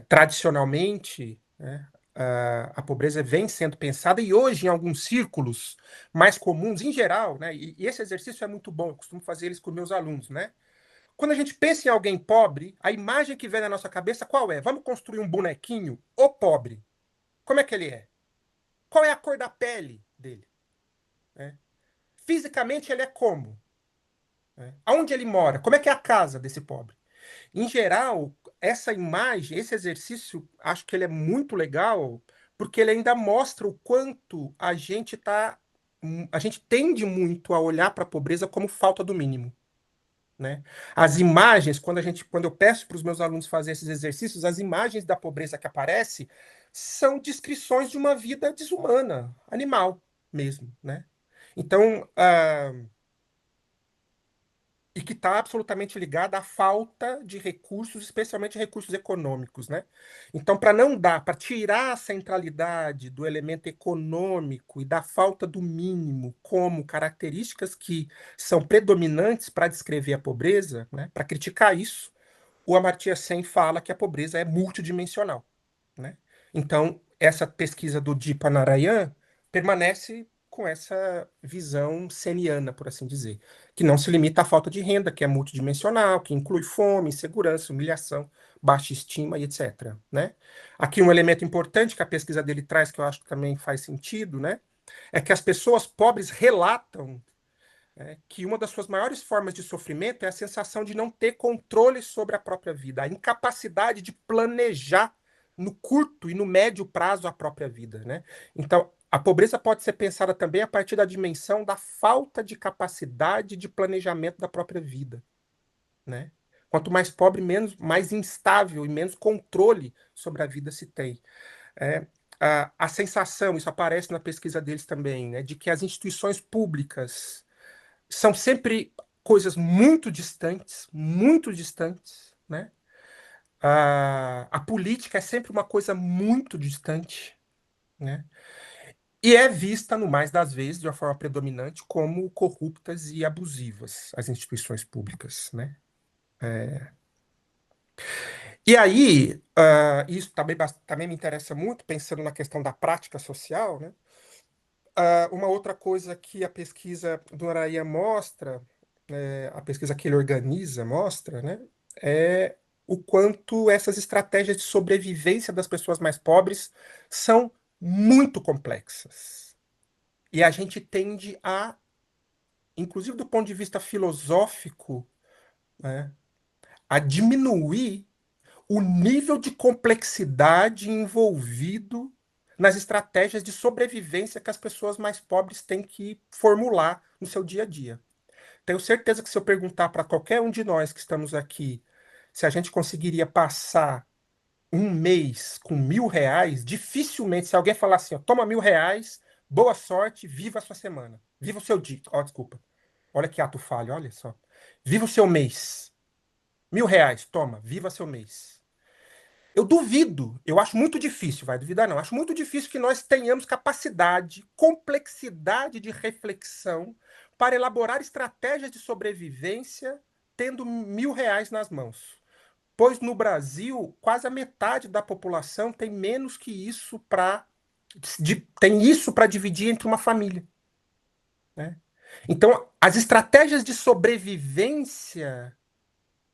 [SPEAKER 1] Tradicionalmente, né, a pobreza vem sendo pensada, e hoje em alguns círculos mais comuns, em geral, né, e esse exercício é muito bom, eu costumo fazer eles com meus alunos, né? Quando a gente pensa em alguém pobre, a imagem que vem na nossa cabeça qual é? Vamos construir um bonequinho, o pobre. Como é que ele é? Qual é a cor da pele dele? Né? Fisicamente ele é como? Né? Aonde ele mora? Como é que é a casa desse pobre? Em geral, essa imagem, esse exercício, acho que ele é muito legal, porque ele ainda mostra o quanto a gente tende muito a olhar para a pobreza como falta do mínimo, né? As imagens, quando eu peço para os meus alunos fazer esses exercícios, as imagens da pobreza que aparecem são descrições de uma vida desumana, animal mesmo, né? Então, e que está absolutamente ligada à falta de recursos, especialmente recursos econômicos, né? Então, para não dar, para tirar a centralidade do elemento econômico e da falta do mínimo como características que são predominantes para descrever a pobreza, né? Para criticar isso, o Amartya Sen fala que a pobreza é multidimensional, né? Então, essa pesquisa do Deepa Narayan permanece com essa visão seniana, por assim dizer, que não se limita à falta de renda, que é multidimensional, que inclui fome, insegurança, humilhação, baixa estima e etc., né? Aqui um elemento importante que a pesquisa dele traz, que eu acho que também faz sentido, né? É que as pessoas pobres relatam que uma das suas maiores formas de sofrimento é a sensação de não ter controle sobre a própria vida, a incapacidade de planejar no curto e no médio prazo a própria vida, né? Então, a pobreza pode ser pensada também a partir da dimensão da falta de capacidade de planejamento da própria vida, né? Quanto mais pobre, menos, mais instável e menos controle sobre a vida se tem. É, a sensação, isso aparece na pesquisa deles também, né, de que as instituições públicas são sempre coisas muito distantes, né? A política é sempre uma coisa muito distante, né? E é vista, no mais das vezes, de uma forma predominante, como corruptas e abusivas as instituições públicas, né? E aí, isso também me interessa muito, pensando na questão da prática social, né? Uma outra coisa que a pesquisa do Araia mostra, a pesquisa que ele organiza mostra, né, é o quanto essas estratégias de sobrevivência das pessoas mais pobres são muito complexas. E a gente tende inclusive do ponto de vista filosófico, né, a diminuir o nível de complexidade envolvido nas estratégias de sobrevivência que as pessoas mais pobres têm que formular no seu dia a dia. Tenho certeza que se eu perguntar para qualquer um de nós que estamos aqui se a gente conseguiria passar um mês com R$ 1.000, dificilmente, se alguém falar assim, ó, toma R$ 1.000, boa sorte, viva a sua semana. Viva o seu dia. Ó, desculpa. Olha que ato falho, olha só. Viva o seu mês. R$ 1.000, toma, viva seu mês. Eu duvido, eu acho muito difícil, vai duvidar não, acho muito difícil que nós tenhamos capacidade, complexidade de reflexão para elaborar estratégias de sobrevivência tendo R$ 1.000 nas mãos. Pois no Brasil, quase a metade da população tem menos que isso tem isso para dividir entre uma família, né? Então, as estratégias de sobrevivência,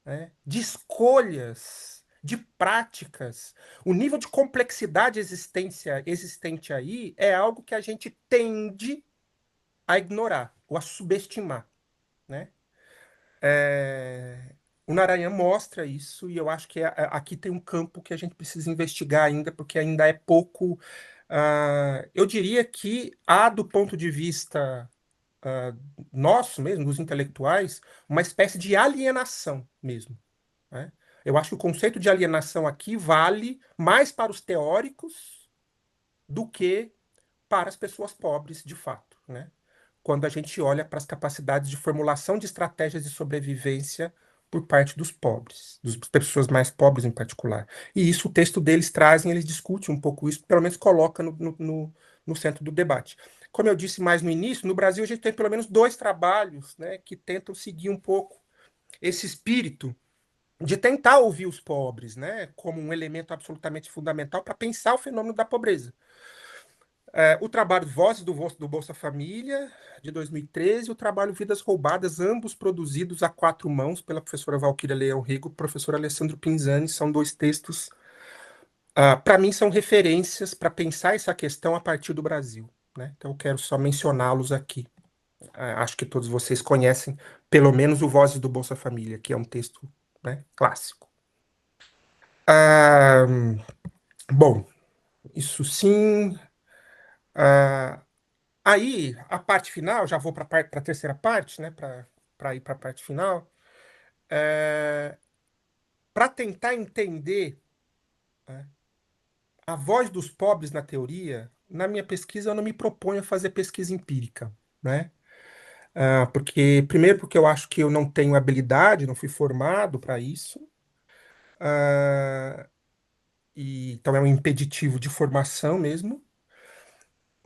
[SPEAKER 1] né, de escolhas, de práticas, o nível de complexidade existente aí é algo que a gente tende a ignorar ou a subestimar, né? O Narayan mostra isso e eu acho que aqui tem um campo que a gente precisa investigar ainda, porque ainda é pouco. Eu diria que há, do ponto de vista ah, nosso mesmo, dos intelectuais, uma espécie de alienação mesmo, né? Eu acho que o conceito de alienação aqui vale mais para os teóricos do que para as pessoas pobres, de fato, né? Quando a gente olha para as capacidades de formulação de estratégias de sobrevivência por parte dos pobres, das pessoas mais pobres em particular. E isso o texto deles trazem, eles discutem um pouco isso, pelo menos coloca no centro do debate. Como eu disse mais no início, no Brasil a gente tem pelo menos dois trabalhos, né, que tentam seguir um pouco esse espírito de tentar ouvir os pobres, né, como um elemento absolutamente fundamental para pensar o fenômeno da pobreza. O trabalho Vozes do Bolsa Família, de 2013, e o trabalho Vidas Roubadas, ambos produzidos a quatro mãos pela professora Valquíria Leão Rego e o professor Alessandro Pinzani, são dois textos, para mim, são referências para pensar essa questão a partir do Brasil, né? Então, eu quero só mencioná-los aqui. Acho que todos vocês conhecem, pelo menos, o Vozes do Bolsa Família, que é um texto, né, clássico. Ah, bom, isso sim. Ah, Aí, a parte final, já vou para a terceira parte, né, para ir para a parte final, para tentar entender, né, a voz dos pobres na teoria. Na minha pesquisa, eu não me proponho a fazer pesquisa empírica, né? Primeiro, porque eu acho que eu não tenho habilidade, não fui formado para isso, ah, então é um impeditivo de formação mesmo.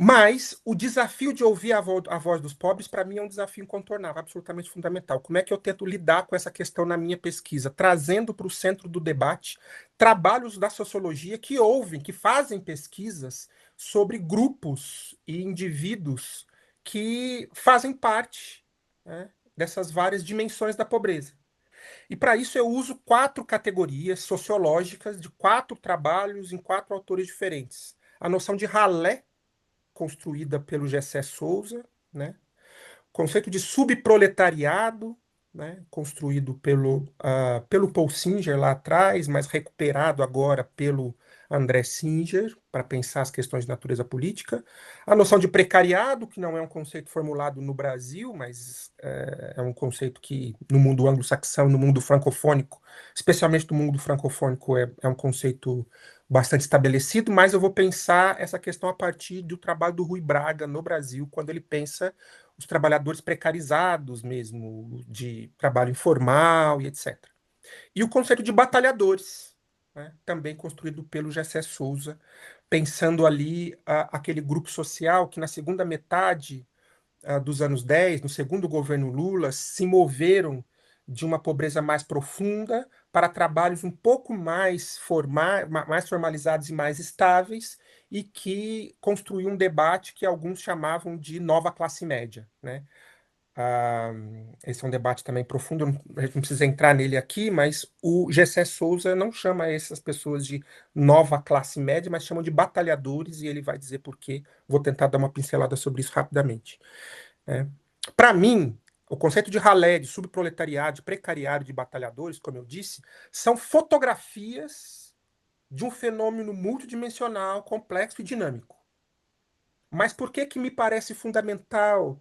[SPEAKER 1] Mas o desafio de ouvir a voz dos pobres, para mim, é um desafio incontornável, absolutamente fundamental. Como é que eu tento lidar com essa questão na minha pesquisa? Trazendo para o centro do debate trabalhos da sociologia que ouvem, que fazem pesquisas sobre grupos e indivíduos que fazem parte, né, dessas várias dimensões da pobreza. E para isso eu uso quatro categorias sociológicas de quatro trabalhos em quatro autores diferentes. A noção de ralé, construída pelo Gessé Souza, né? Conceito de subproletariado, né? Construído pelo Paul Singer lá atrás, mas recuperado agora pelo André Singer, para pensar as questões de natureza política. A noção de precariado, que não é um conceito formulado no Brasil, mas é um conceito que no mundo anglo-saxão, no mundo francofônico, especialmente no mundo francofônico, é um conceito bastante estabelecido, mas eu vou pensar essa questão a partir do trabalho do Rui Braga no Brasil, quando ele pensa os trabalhadores precarizados mesmo, de trabalho informal e etc. E o conceito de batalhadores, né, também construído pelo Gessé Souza, pensando ali aquele grupo social que na segunda metade dos anos 10, no segundo governo Lula, se moveram de uma pobreza mais profunda para trabalhos um pouco mais formalizados e mais estáveis, e que construiu um debate que alguns chamavam de nova classe média, né? Ah, Esse é um debate também profundo, a gente não precisa entrar nele aqui, mas o Gessé Souza não chama essas pessoas de nova classe média, mas chama de batalhadores, e ele vai dizer por quê. Vou tentar dar uma pincelada sobre isso rapidamente. Para mim, o conceito de ralé, de subproletariado, de precariado, de batalhadores, como eu disse, são fotografias de um fenômeno multidimensional, complexo e dinâmico. Mas por que que me parece fundamental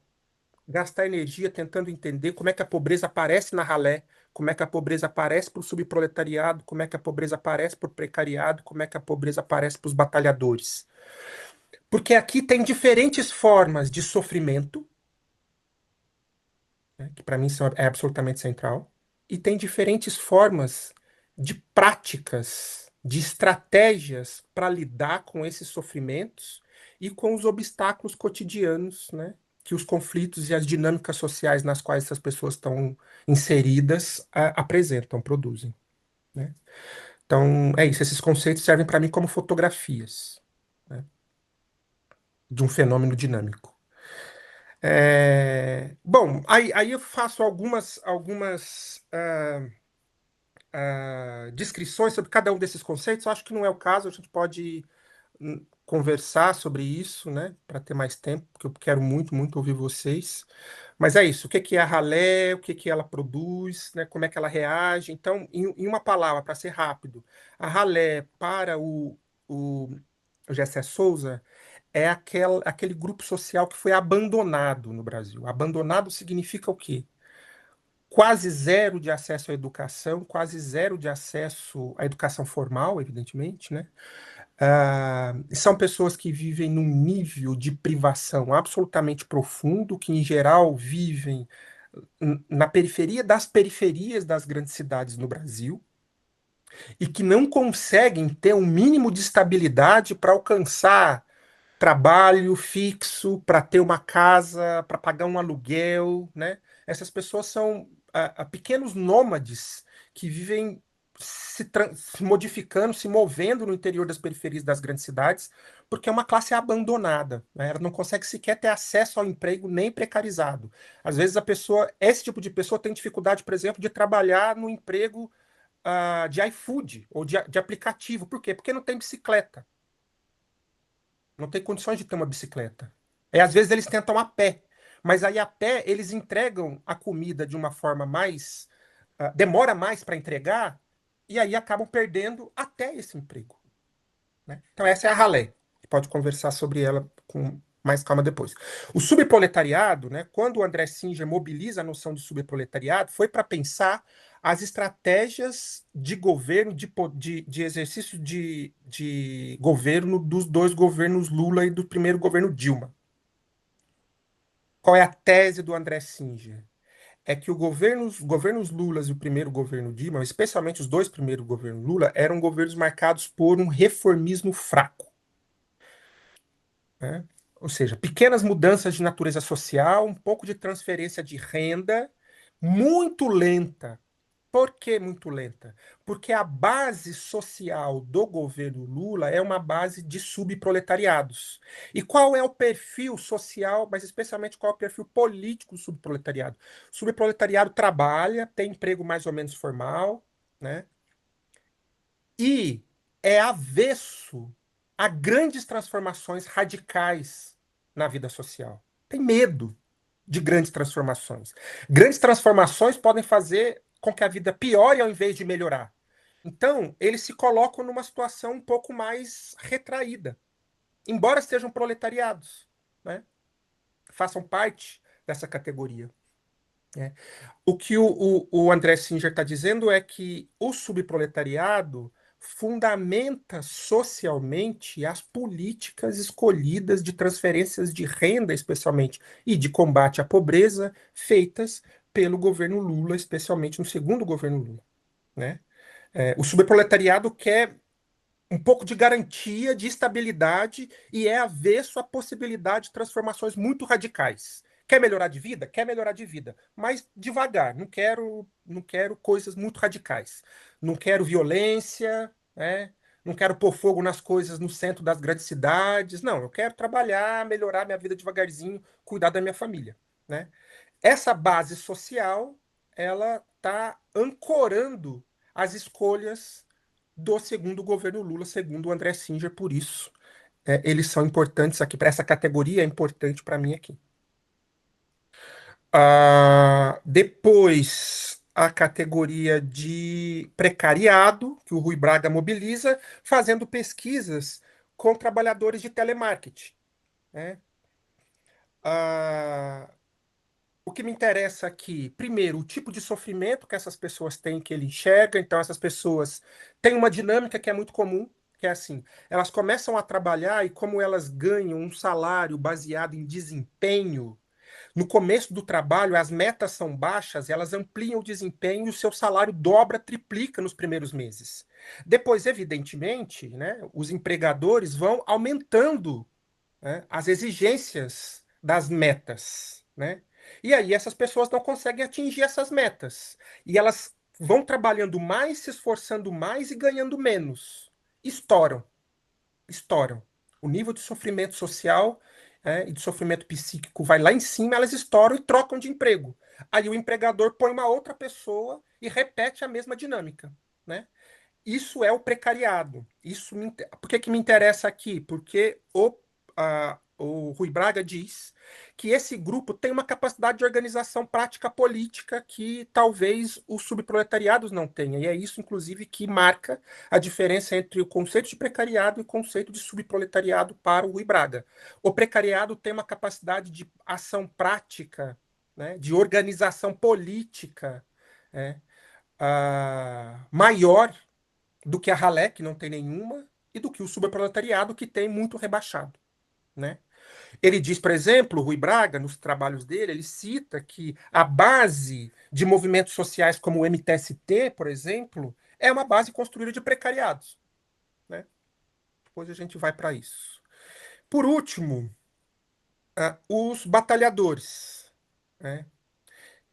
[SPEAKER 1] gastar energia tentando entender como é que a pobreza aparece na ralé, como é que a pobreza aparece para o subproletariado, como é que a pobreza aparece para o precariado, como é que a pobreza aparece para os batalhadores? Porque aqui tem diferentes formas de sofrimento, né, que para mim é absolutamente central, e tem diferentes formas de práticas de estratégias para lidar com esses sofrimentos e com os obstáculos cotidianos, né, que os conflitos e as dinâmicas sociais nas quais essas pessoas estão inseridas apresentam, produzem, né? Então, é isso. Esses conceitos servem para mim como fotografias, né, de um fenômeno dinâmico. Bom, aí eu faço algumas descrições sobre cada um desses conceitos. Eu acho que não é o caso, a gente pode conversar sobre isso, né, para ter mais tempo, porque eu quero muito, muito ouvir vocês. Mas é isso, o que que é a ralé, o que que ela produz, né, como é que ela reage. Então, em uma palavra, para ser rápido, a ralé para o Gessé Souza é aquele grupo social que foi abandonado no Brasil. Abandonado significa o quê? Quase zero de acesso à educação, quase zero de acesso à educação formal, evidentemente, né? São pessoas que vivem num nível de privação absolutamente profundo, que em geral vivem na periferia das periferias das grandes cidades no Brasil e que não conseguem ter um mínimo de estabilidade para alcançar trabalho fixo, para ter uma casa, para pagar um aluguel, né? Essas pessoas são pequenos nômades que vivem se modificando, se movendo no interior das periferias das grandes cidades, porque é uma classe abandonada, né? Ela não consegue sequer ter acesso ao emprego nem precarizado. Às vezes esse tipo de pessoa tem dificuldade, por exemplo, de trabalhar no emprego de iFood ou de aplicativo. Por quê? Porque não tem bicicleta, não tem condições de ter uma bicicleta. Às vezes eles tentam a pé, mas aí a pé eles entregam a comida de uma forma mais. Demora mais para entregar, e aí acabam perdendo até esse emprego, né? Então, essa é a ralé. Pode conversar sobre ela com mais calma depois. O subproletariado, né, quando o André Singer mobiliza a noção de subproletariado, foi para pensar as estratégias de governo, de exercício de governo dos dois governos Lula e do primeiro governo Dilma. Qual é a tese do André Singer? É que os governos Lula e o primeiro governo Dilma, especialmente os dois primeiros governos Lula, eram governos marcados por um reformismo fraco, né? Ou seja, pequenas mudanças de natureza social, um pouco de transferência de renda, muito lenta. Por que muito lenta? Porque a base social do governo Lula é uma base de subproletariados. E qual é o perfil social, mas especialmente qual é o perfil político do subproletariado? O subproletariado trabalha, tem emprego mais ou menos formal, né? E é avesso a grandes transformações radicais na vida social. Tem medo de grandes transformações. Grandes transformações podem fazer com que a vida piore ao invés de melhorar. Então, eles se colocam numa situação um pouco mais retraída, embora sejam proletariados, né? Façam parte dessa categoria, né? O que o André Singer está dizendo é que o subproletariado fundamenta socialmente as políticas escolhidas de transferências de renda, especialmente, e de combate à pobreza, feitas pelo governo Lula, especialmente no segundo governo Lula, né? O subproletariado quer um pouco de garantia, de estabilidade e é avesso à possibilidade de transformações muito radicais. Quer melhorar de vida? Quer melhorar de vida, mas devagar. Não quero coisas muito radicais. Não quero violência, né? Não quero pôr fogo nas coisas no centro das grandes cidades. Não, eu quero trabalhar, melhorar minha vida devagarzinho, cuidar da minha família, né? Essa base social, ela está ancorando as escolhas do segundo governo Lula, segundo o André Singer, por isso eles são importantes aqui, para essa categoria é importante para mim aqui. Depois, a categoria de precariado, que o Rui Braga mobiliza, fazendo pesquisas com trabalhadores de telemarketing, né? Ah, o que me interessa aqui, primeiro, o tipo de sofrimento que essas pessoas têm, que ele enxerga. Então, essas pessoas têm uma dinâmica que é muito comum, que é assim: elas começam a trabalhar e, como elas ganham um salário baseado em desempenho, No começo do trabalho, as metas são baixas, elas ampliam o desempenho e o seu salário dobra, triplica nos primeiros meses. Depois, evidentemente, né, os empregadores vão aumentando, né, as exigências das metas, né? E aí essas pessoas não conseguem atingir essas metas. E elas vão trabalhando mais, se esforçando mais e ganhando menos. Estouram, estouram. O nível de sofrimento social, e de sofrimento psíquico vai lá em cima, elas estouram e trocam de emprego. Aí o empregador põe uma outra pessoa e repete a mesma dinâmica, né? Isso é o precariado. Por que que me interessa aqui? Porque o Rui Braga diz que esse grupo tem uma capacidade de organização prática política que talvez os subproletariados não tenham. E é isso, inclusive, que marca a diferença entre o conceito de precariado e o conceito de subproletariado para o Rui Braga. O precariado tem uma capacidade de ação prática, né, de organização política, né, maior do que a ralé, que não tem nenhuma, e do que o subproletariado, que tem muito rebaixado, né? Ele diz, por exemplo, Rui Braga, nos trabalhos dele, ele cita que a base de movimentos sociais como o MTST, por exemplo, é uma base construída de precariados, né? Depois a gente vai para isso. Por último, os batalhadores, né?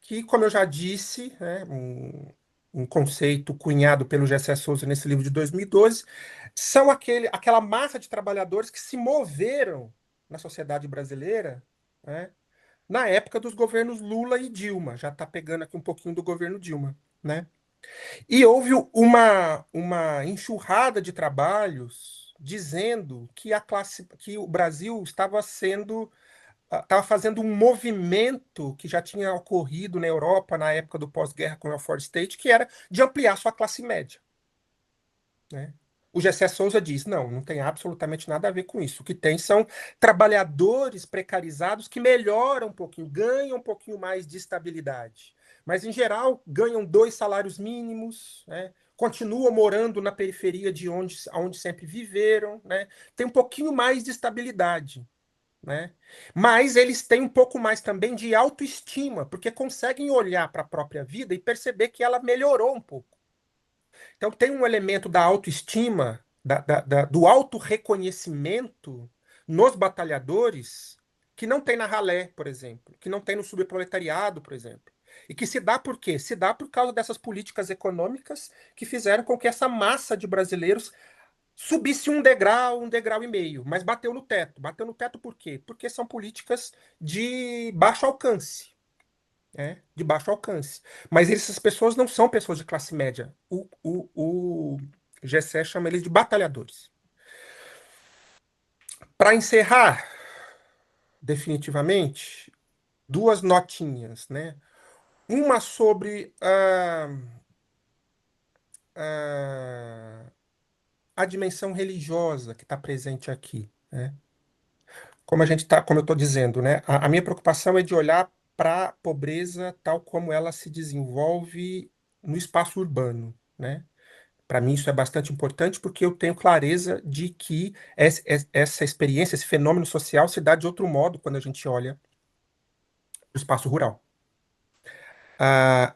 [SPEAKER 1] Que, como eu já disse, né, um conceito cunhado pelo Gessé Souza nesse livro de 2012, são aquela massa de trabalhadores que se moveram na sociedade brasileira, né, na época dos governos Lula e Dilma. Já está pegando aqui um pouquinho do governo Dilma, né? E houve uma enxurrada de trabalhos dizendo que o Brasil estava fazendo um movimento que já tinha ocorrido na Europa na época do pós-guerra com o welfare state, que era de ampliar sua classe média, né? O Gessé Souza diz, não, não tem absolutamente nada a ver com isso. O que tem são trabalhadores precarizados que melhoram um pouquinho, ganham um pouquinho mais de estabilidade. Mas, em geral, ganham 2 salários mínimos, né? Continuam morando na periferia de onde sempre viveram, né? Tem um pouquinho mais de estabilidade, né? Mas eles têm um pouco mais também de autoestima, porque conseguem olhar para a própria vida e perceber que ela melhorou um pouco. Então, tem um elemento da autoestima, do autorreconhecimento nos batalhadores, que não tem na ralé, por exemplo, que não tem no subproletariado, por exemplo. E que se dá por quê? Se dá por causa dessas políticas econômicas que fizeram com que essa massa de brasileiros subisse um degrau e meio, mas bateu no teto. Bateu no teto por quê? Porque são políticas de baixo alcance, né? De baixo alcance. Mas essas pessoas não são pessoas de classe média. O Gessé chama eles de batalhadores. Para encerrar, definitivamente, 2 notinhas, né? Uma sobre a dimensão religiosa que está presente aqui, né? Como eu estou dizendo, né? A minha preocupação é de olhar para a pobreza tal como ela se desenvolve no espaço urbano, né? Para mim isso é bastante importante porque eu tenho clareza de que essa experiência, esse fenômeno social se dá de outro modo quando a gente olha o espaço rural.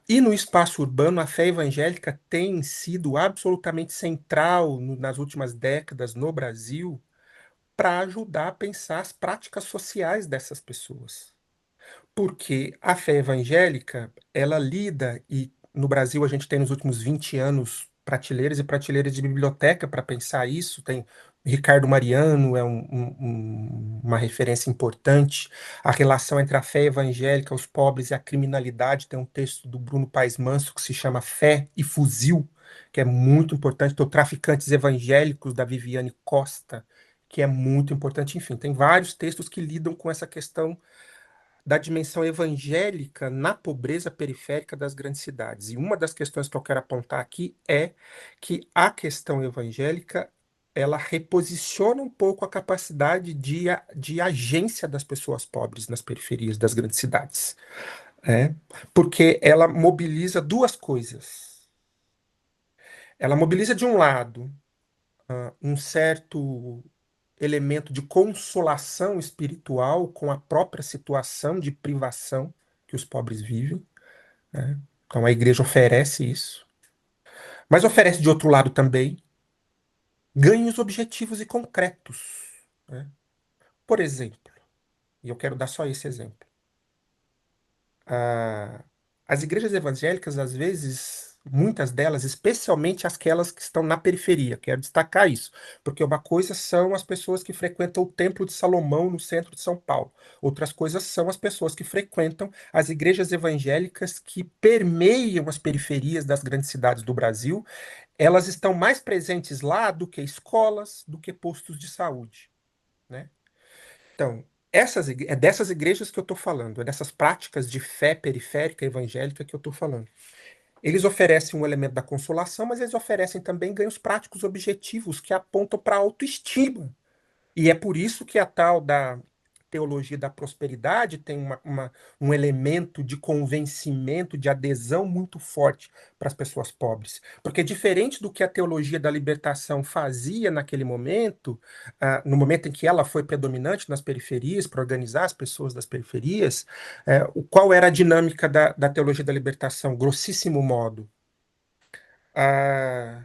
[SPEAKER 1] E no espaço urbano, a fé evangélica tem sido absolutamente central nas últimas décadas no Brasil para ajudar a pensar as práticas sociais dessas pessoas. Porque a fé evangélica, ela lida, e no Brasil a gente tem nos últimos 20 anos prateleiras e prateleiras de biblioteca para pensar isso, tem Ricardo Mariano, é uma referência importante, a relação entre a fé evangélica, os pobres e a criminalidade, tem um texto do Bruno Paes Manso que se chama Fé e Fuzil, que é muito importante, tem o Traficantes Evangélicos, da Viviane Costa, que é muito importante, enfim, tem vários textos que lidam com essa questão da dimensão evangélica na pobreza periférica das grandes cidades. E uma das questões que eu quero apontar aqui é que a questão evangélica ela reposiciona um pouco a capacidade de agência das pessoas pobres nas periferias das grandes cidades, né? Porque ela mobiliza 2 coisas. Ela mobiliza, de um lado, um certo elemento de consolação espiritual com a própria situação de privação que os pobres vivem, né? Então a igreja oferece isso, mas oferece de outro lado também ganhos objetivos e concretos, né? Por exemplo, e eu quero dar só esse exemplo. Ah, as igrejas evangélicas, às vezes, muitas delas, especialmente aquelas que estão na periferia, quero destacar isso, porque uma coisa são as pessoas que frequentam o Templo de Salomão no centro de São Paulo, outras coisas são as pessoas que frequentam as igrejas evangélicas que permeiam as periferias das grandes cidades do Brasil. Elas estão mais presentes lá do que escolas, do que postos de saúde, né? Então, é dessas igrejas que eu estou falando, é dessas práticas de fé periférica evangélica que eu estou falando. Eles oferecem um elemento da consolação, mas eles oferecem também ganhos práticos objetivos que apontam para a autoestima. E é por isso que a tal da teologia da prosperidade tem um elemento de convencimento, de adesão muito forte para as pessoas pobres. Porque, diferente do que a teologia da libertação fazia naquele momento, no momento em que ela foi predominante nas periferias, para organizar as pessoas das periferias, qual era a dinâmica da teologia da libertação? Grossíssimo modo. Ah,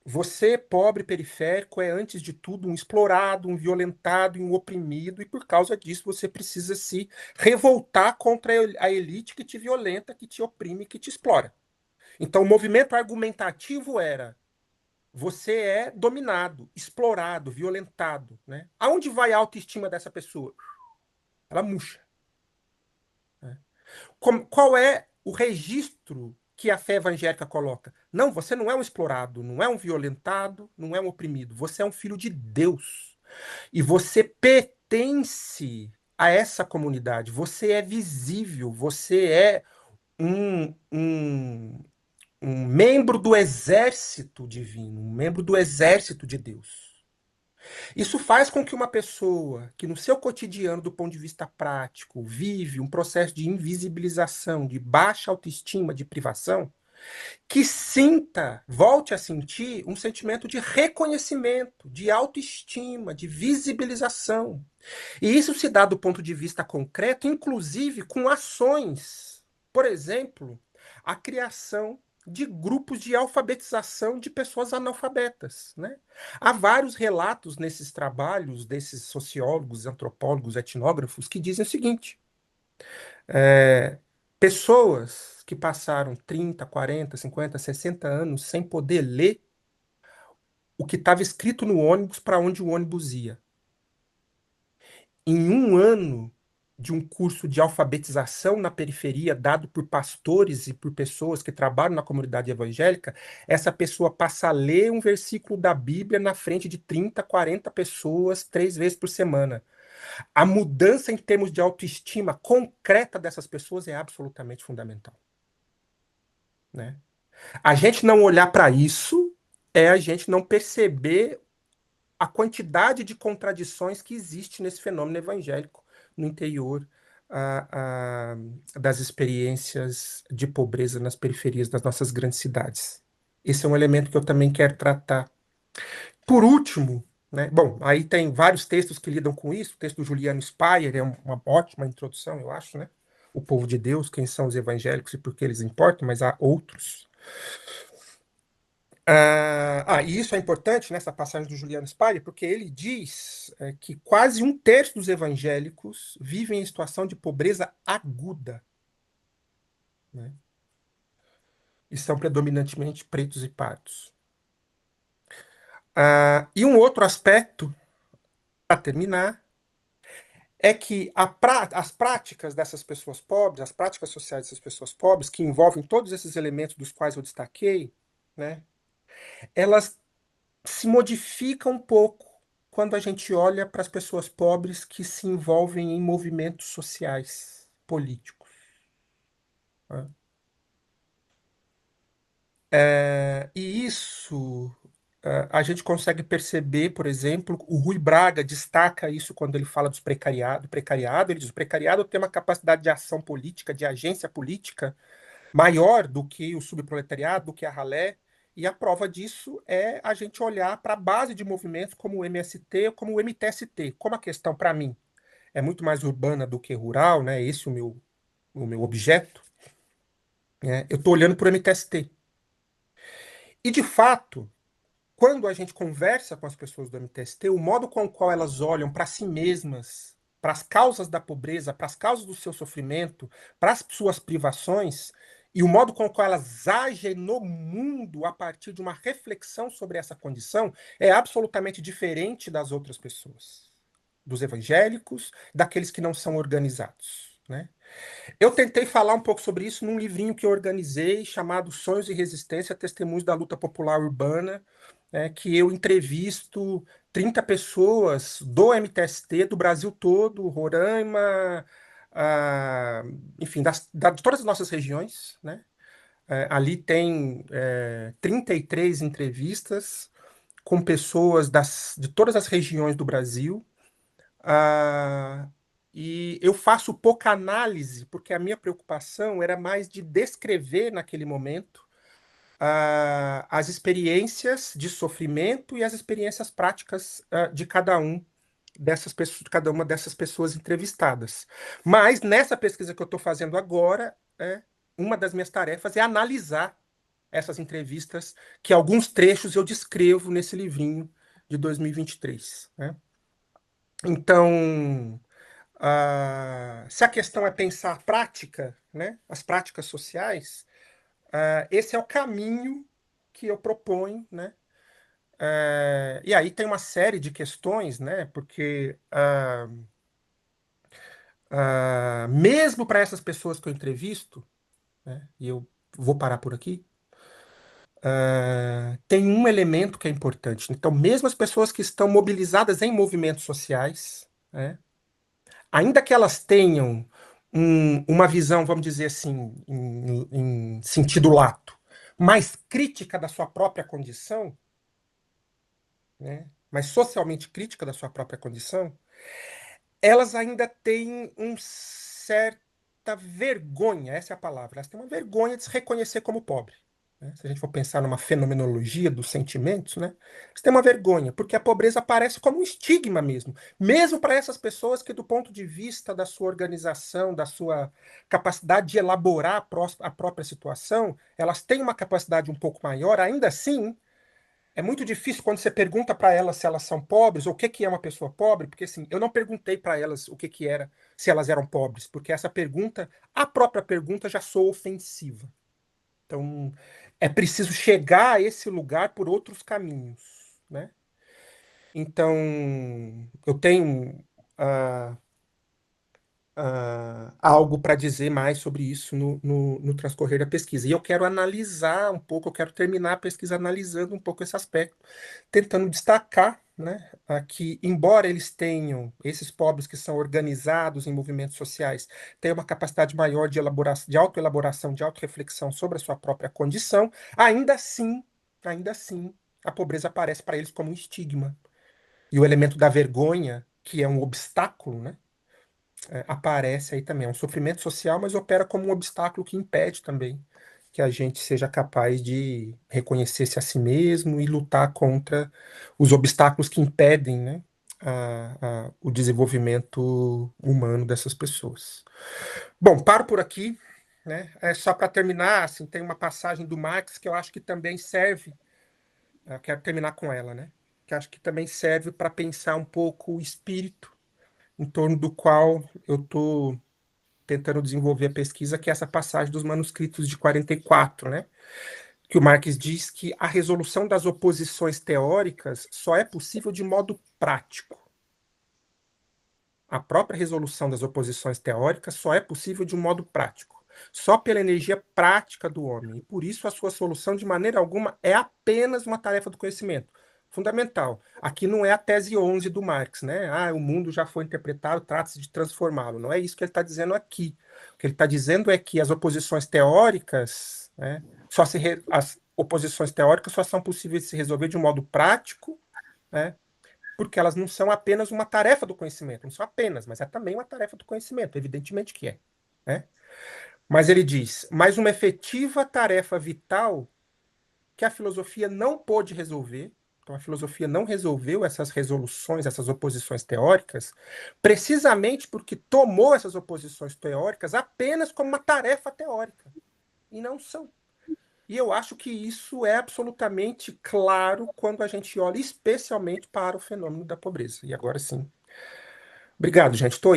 [SPEAKER 1] você, pobre periférico, é antes de tudo um explorado, um violentado e um oprimido, e por causa disso você precisa se revoltar contra a elite que te violenta, que te oprime, que te explora. Então, o movimento argumentativo era: você é dominado, explorado, violentado, né? Aonde vai a autoestima dessa pessoa? Ela murcha, né? Qual é o registro que a fé evangélica coloca? Não, você não é um explorado, não é um violentado, não é um oprimido. Você é um filho de Deus. E você pertence a essa comunidade. Você é visível, você é um membro do exército divino, um membro do exército de Deus. Isso faz com que uma pessoa que no seu cotidiano, do ponto de vista prático, vive um processo de invisibilização, de baixa autoestima, de privação, que sinta, volte a sentir um sentimento de reconhecimento, de autoestima, de visibilização. E isso se dá do ponto de vista concreto, inclusive com ações. Por exemplo, a criação de grupos de alfabetização de pessoas analfabetas, né? Há vários relatos nesses trabalhos desses sociólogos, antropólogos, etnógrafos que dizem o seguinte: é, pessoas que passaram 30, 40, 50, 60 anos sem poder ler o que estava escrito no ônibus para onde o ônibus ia. Em um ano de um curso de alfabetização na periferia, dado por pastores e por pessoas que trabalham na comunidade evangélica, essa pessoa passa a ler um versículo da Bíblia na frente de 30, 40 pessoas, 3 vezes por semana. A mudança em termos de autoestima concreta dessas pessoas é absolutamente fundamental, né? A gente não olhar para isso é a gente não perceber a quantidade de contradições que existe nesse fenômeno evangélico no interior das experiências de pobreza nas periferias das nossas grandes cidades. Esse é um elemento que eu também quero tratar. Por último, né, bom, aí tem vários textos que lidam com isso. O texto do Juliano Speyer é uma ótima introdução, eu acho, né? O povo de Deus, quem são os evangélicos e por que eles importam, mas há outros. E isso é importante nessa passagem do Juliano Spari, porque ele diz que quase um terço dos evangélicos vivem em situação de pobreza aguda, né? E são predominantemente pretos e pardos. E um outro aspecto, para terminar, é que as práticas dessas pessoas pobres, as práticas sociais dessas pessoas pobres, que envolvem todos esses elementos dos quais eu destaquei, né, elas se modifica um pouco quando a gente olha para as pessoas pobres que se envolvem em movimentos sociais, políticos, né? E isso a gente consegue perceber, por exemplo, o Rui Braga destaca isso quando ele fala dos precariado. Precariado, ele diz: o precariado tem uma capacidade de ação política, de agência política maior do que o subproletariado, do que a ralé. E a prova disso é a gente olhar para a base de movimentos como o MST, como o MTST. Como a questão, para mim, é muito mais urbana do que rural, né? Esse é o meu objeto, né? Eu estou olhando para o MTST. E, de fato, quando a gente conversa com as pessoas do MTST, o modo com o qual elas olham para si mesmas, para as causas da pobreza, para as causas do seu sofrimento, para as suas privações, e o modo com o qual elas agem no mundo a partir de uma reflexão sobre essa condição, é absolutamente diferente das outras pessoas, dos evangélicos, daqueles que não são organizados, né? Eu tentei falar um pouco sobre isso num livrinho que eu organizei, chamado Sonhos e Resistência, Testemunhos da Luta Popular Urbana, que eu entrevisto 30 pessoas do MTST, do Brasil todo, Roraima, ah, enfim, de todas as nossas regiões, né? Ali tem 33 entrevistas com pessoas de todas as regiões do Brasil. Ah, e eu faço pouca análise, porque a minha preocupação era mais de descrever naquele momento as experiências de sofrimento e as experiências práticas de cada dessas pessoas, de cada uma dessas pessoas entrevistadas. Mas nessa pesquisa que eu estou fazendo agora, uma das minhas tarefas é analisar essas entrevistas, que alguns trechos eu descrevo nesse livrinho de 2023, né? Então, se a questão é pensar a prática, né, as práticas sociais, esse é o caminho que eu proponho, né? E aí tem uma série de questões, né? Porque mesmo para essas pessoas que eu entrevisto, né, e eu vou parar por aqui, tem um elemento que é importante. Então, mesmo as pessoas que estão mobilizadas em movimentos sociais, né, ainda que elas tenham uma visão, vamos dizer assim, em sentido lato, mais crítica da sua própria condição, né, mais socialmente crítica da sua própria condição, elas ainda têm uma certa vergonha, essa é a palavra, elas têm uma vergonha de se reconhecer como pobre, né? Se a gente for pensar numa fenomenologia dos sentimentos, né? Eles têm uma vergonha, porque a pobreza aparece como um estigma mesmo para essas pessoas que, do ponto de vista da sua organização, da sua capacidade de elaborar a própria situação, elas têm uma capacidade um pouco maior, ainda assim. É muito difícil quando você pergunta para elas se elas são pobres ou o que que é uma pessoa pobre, porque assim, eu não perguntei para elas o que que era, se elas eram pobres, porque essa pergunta, a própria pergunta já soa ofensiva. Então, é preciso chegar a esse lugar por outros caminhos, né? Então, eu tenho ah, algo para dizer mais sobre isso no transcorrer da pesquisa. E eu quero analisar um pouco, eu quero terminar a pesquisa analisando um pouco esse aspecto, tentando destacar, né, que, embora eles tenham, esses pobres que são organizados em movimentos sociais, tenham uma capacidade maior de elaboração, de autoelaboração, de autorreflexão sobre a sua própria condição, ainda assim, a pobreza aparece para eles como um estigma. E o elemento da vergonha, que é um obstáculo, né? Aparece aí também. É um sofrimento social, mas opera como um obstáculo que impede também que a gente seja capaz de reconhecer-se a si mesmo e lutar contra os obstáculos que impedem, né, o desenvolvimento humano dessas pessoas. Bom, paro por aqui, né? Só para terminar, assim, tem uma passagem do Marx que eu acho que também serve, quero terminar com ela, né? Que acho que também serve para pensar um pouco o espírito em torno do qual eu estou tentando desenvolver a pesquisa, que é essa passagem dos manuscritos de 44, né? Que o Marx diz que a resolução das oposições teóricas só é possível de modo prático. A própria resolução das oposições teóricas só é possível de um modo prático, só pela energia prática do homem. E por isso a sua solução, de maneira alguma, é apenas uma tarefa do conhecimento. Fundamental. Aqui não é a tese 11 do Marx, né? O mundo já foi interpretado, trata-se de transformá-lo. Não é isso que ele está dizendo aqui. O que ele está dizendo é que as oposições teóricas, né, as oposições teóricas só são possíveis de se resolver de um modo prático, né, porque elas não são apenas uma tarefa do conhecimento, não são apenas, mas é também uma tarefa do conhecimento, evidentemente que é, né? Mas ele diz, mas uma efetiva tarefa vital que a filosofia não pôde resolver. Então, a filosofia não resolveu essas resoluções, essas oposições teóricas, precisamente porque tomou essas oposições teóricas apenas como uma tarefa teórica, e não são. E eu acho que isso é absolutamente claro quando a gente olha especialmente para o fenômeno da pobreza. E agora sim. Obrigado, gente. Estou